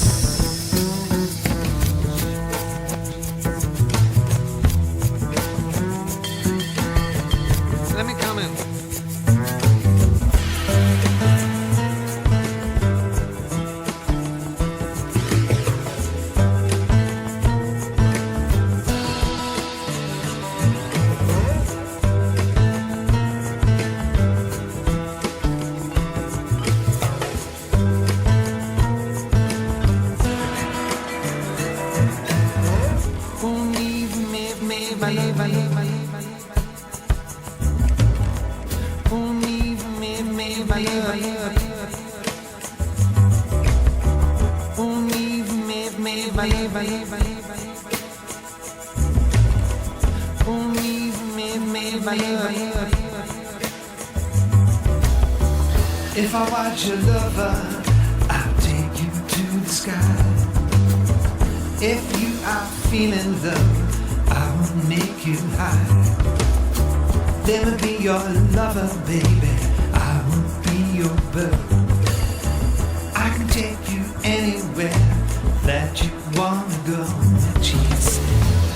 [SPEAKER 3] Let me come in. If I watch your lover, I'll take you to the sky. If you are feeling love, I will make you high. Let me be your lover, baby. I will be your bird. I can take you anywhere that you wanna go. She's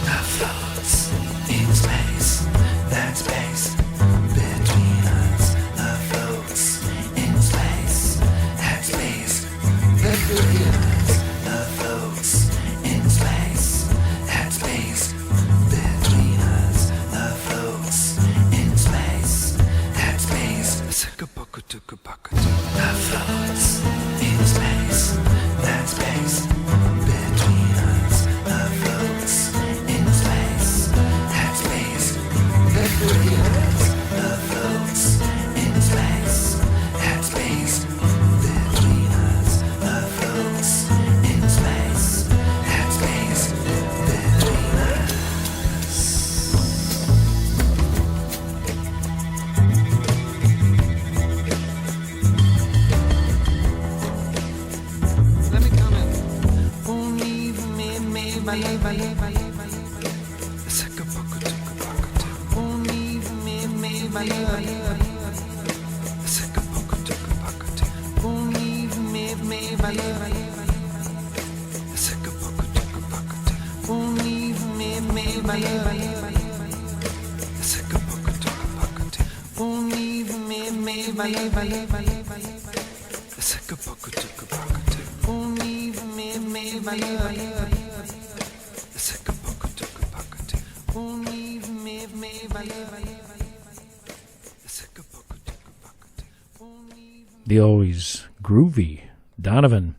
[SPEAKER 3] love floats in space. That space between us. Love floats in space. That space between us. Love floats in space. That space between us. Love floats in space. That space. Love floats in space. That space between us. Love floats in space. That space between us. Love floats in space. That space between us. Love floats in space. That space between us. Let me come in.
[SPEAKER 1] The always groovy Donovan.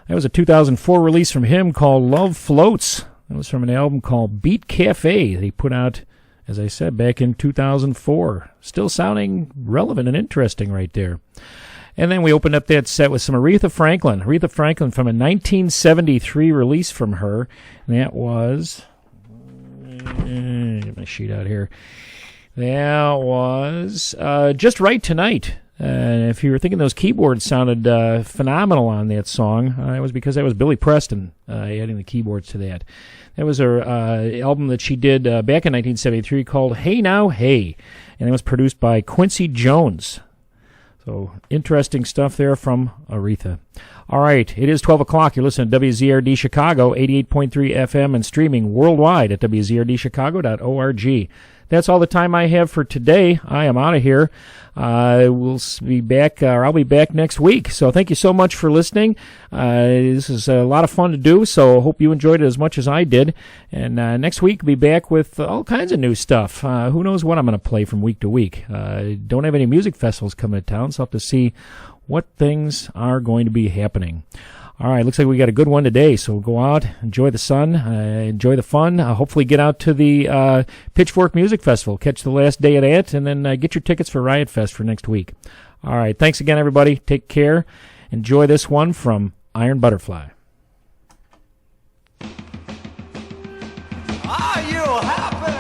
[SPEAKER 1] That was a 2004 release from him called Love Floats. That was from an album called Beat Cafe that he put out, as I said, back in 2004. Still sounding relevant and interesting right there. And then we opened up that set with some Aretha Franklin. Aretha Franklin from a 1973 release from her. And that was... get my sheet out here. That was Just Right Tonight. If you were thinking those keyboards sounded phenomenal on that song, it was because that was Billy Preston adding the keyboards to that. That was her album that she did back in 1973 called Hey Now Hey, and it was produced by Quincy Jones. So interesting stuff there from Aretha. All right, it is 12 o'clock. You're listening to WZRD Chicago, 88.3 FM, and streaming worldwide at WZRDchicago.org. That's all the time I have for today. I am out of here. We'll be back, or I'll be back next week. So thank you so much for listening. This is a lot of fun to do, so I hope you enjoyed it as much as I did. And next week we'll be back with all kinds of new stuff. Who knows what I'm going to play from week to week. Don't have any music festivals coming to town, so I'll have to see what things are going to be happening. All right, looks like we got a good one today, so go out, enjoy the sun, enjoy the fun. Hopefully get out to the Pitchfork Music Festival, catch the last day of that, and then get your tickets for Riot Fest for next week. All right, thanks again, everybody. Take care. Enjoy this one from Iron Butterfly.
[SPEAKER 3] Are you happy?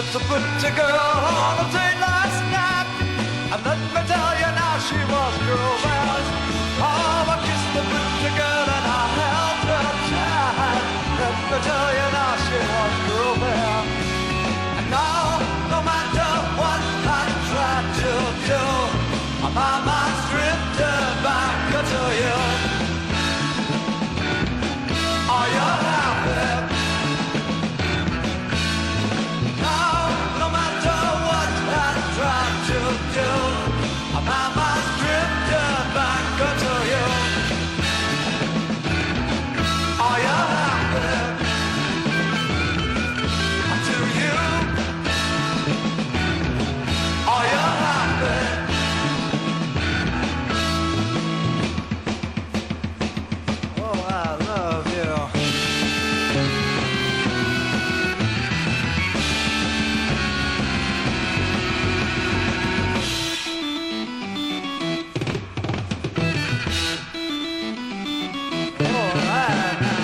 [SPEAKER 3] with a pretty girl on a date last night. And let me tell you now, she was grooving. Oh, I kissed the pretty girl and I held her tight. Let me tell you now, she was grooving. And now, no matter what I try to do, my mind's drifted back to you. Are you happy? Now, no matter what I try to do, my mind's drifted back to you. Are you happy? To you. Are you happy? Oh, I love you. All right now.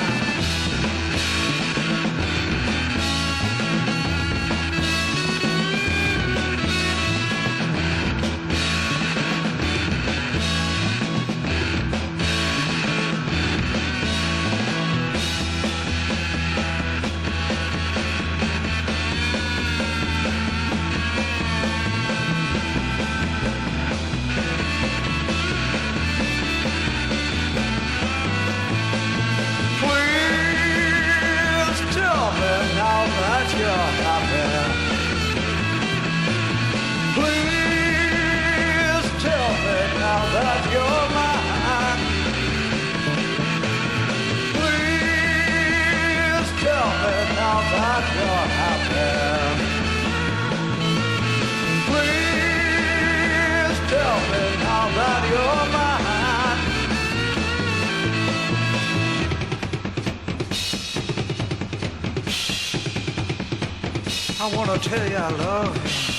[SPEAKER 3] Please tell me now that you're happy. Please tell me now that you're mine. Please tell me now that you're happy. Please tell me now that you're mine. I wanna tell you I love you.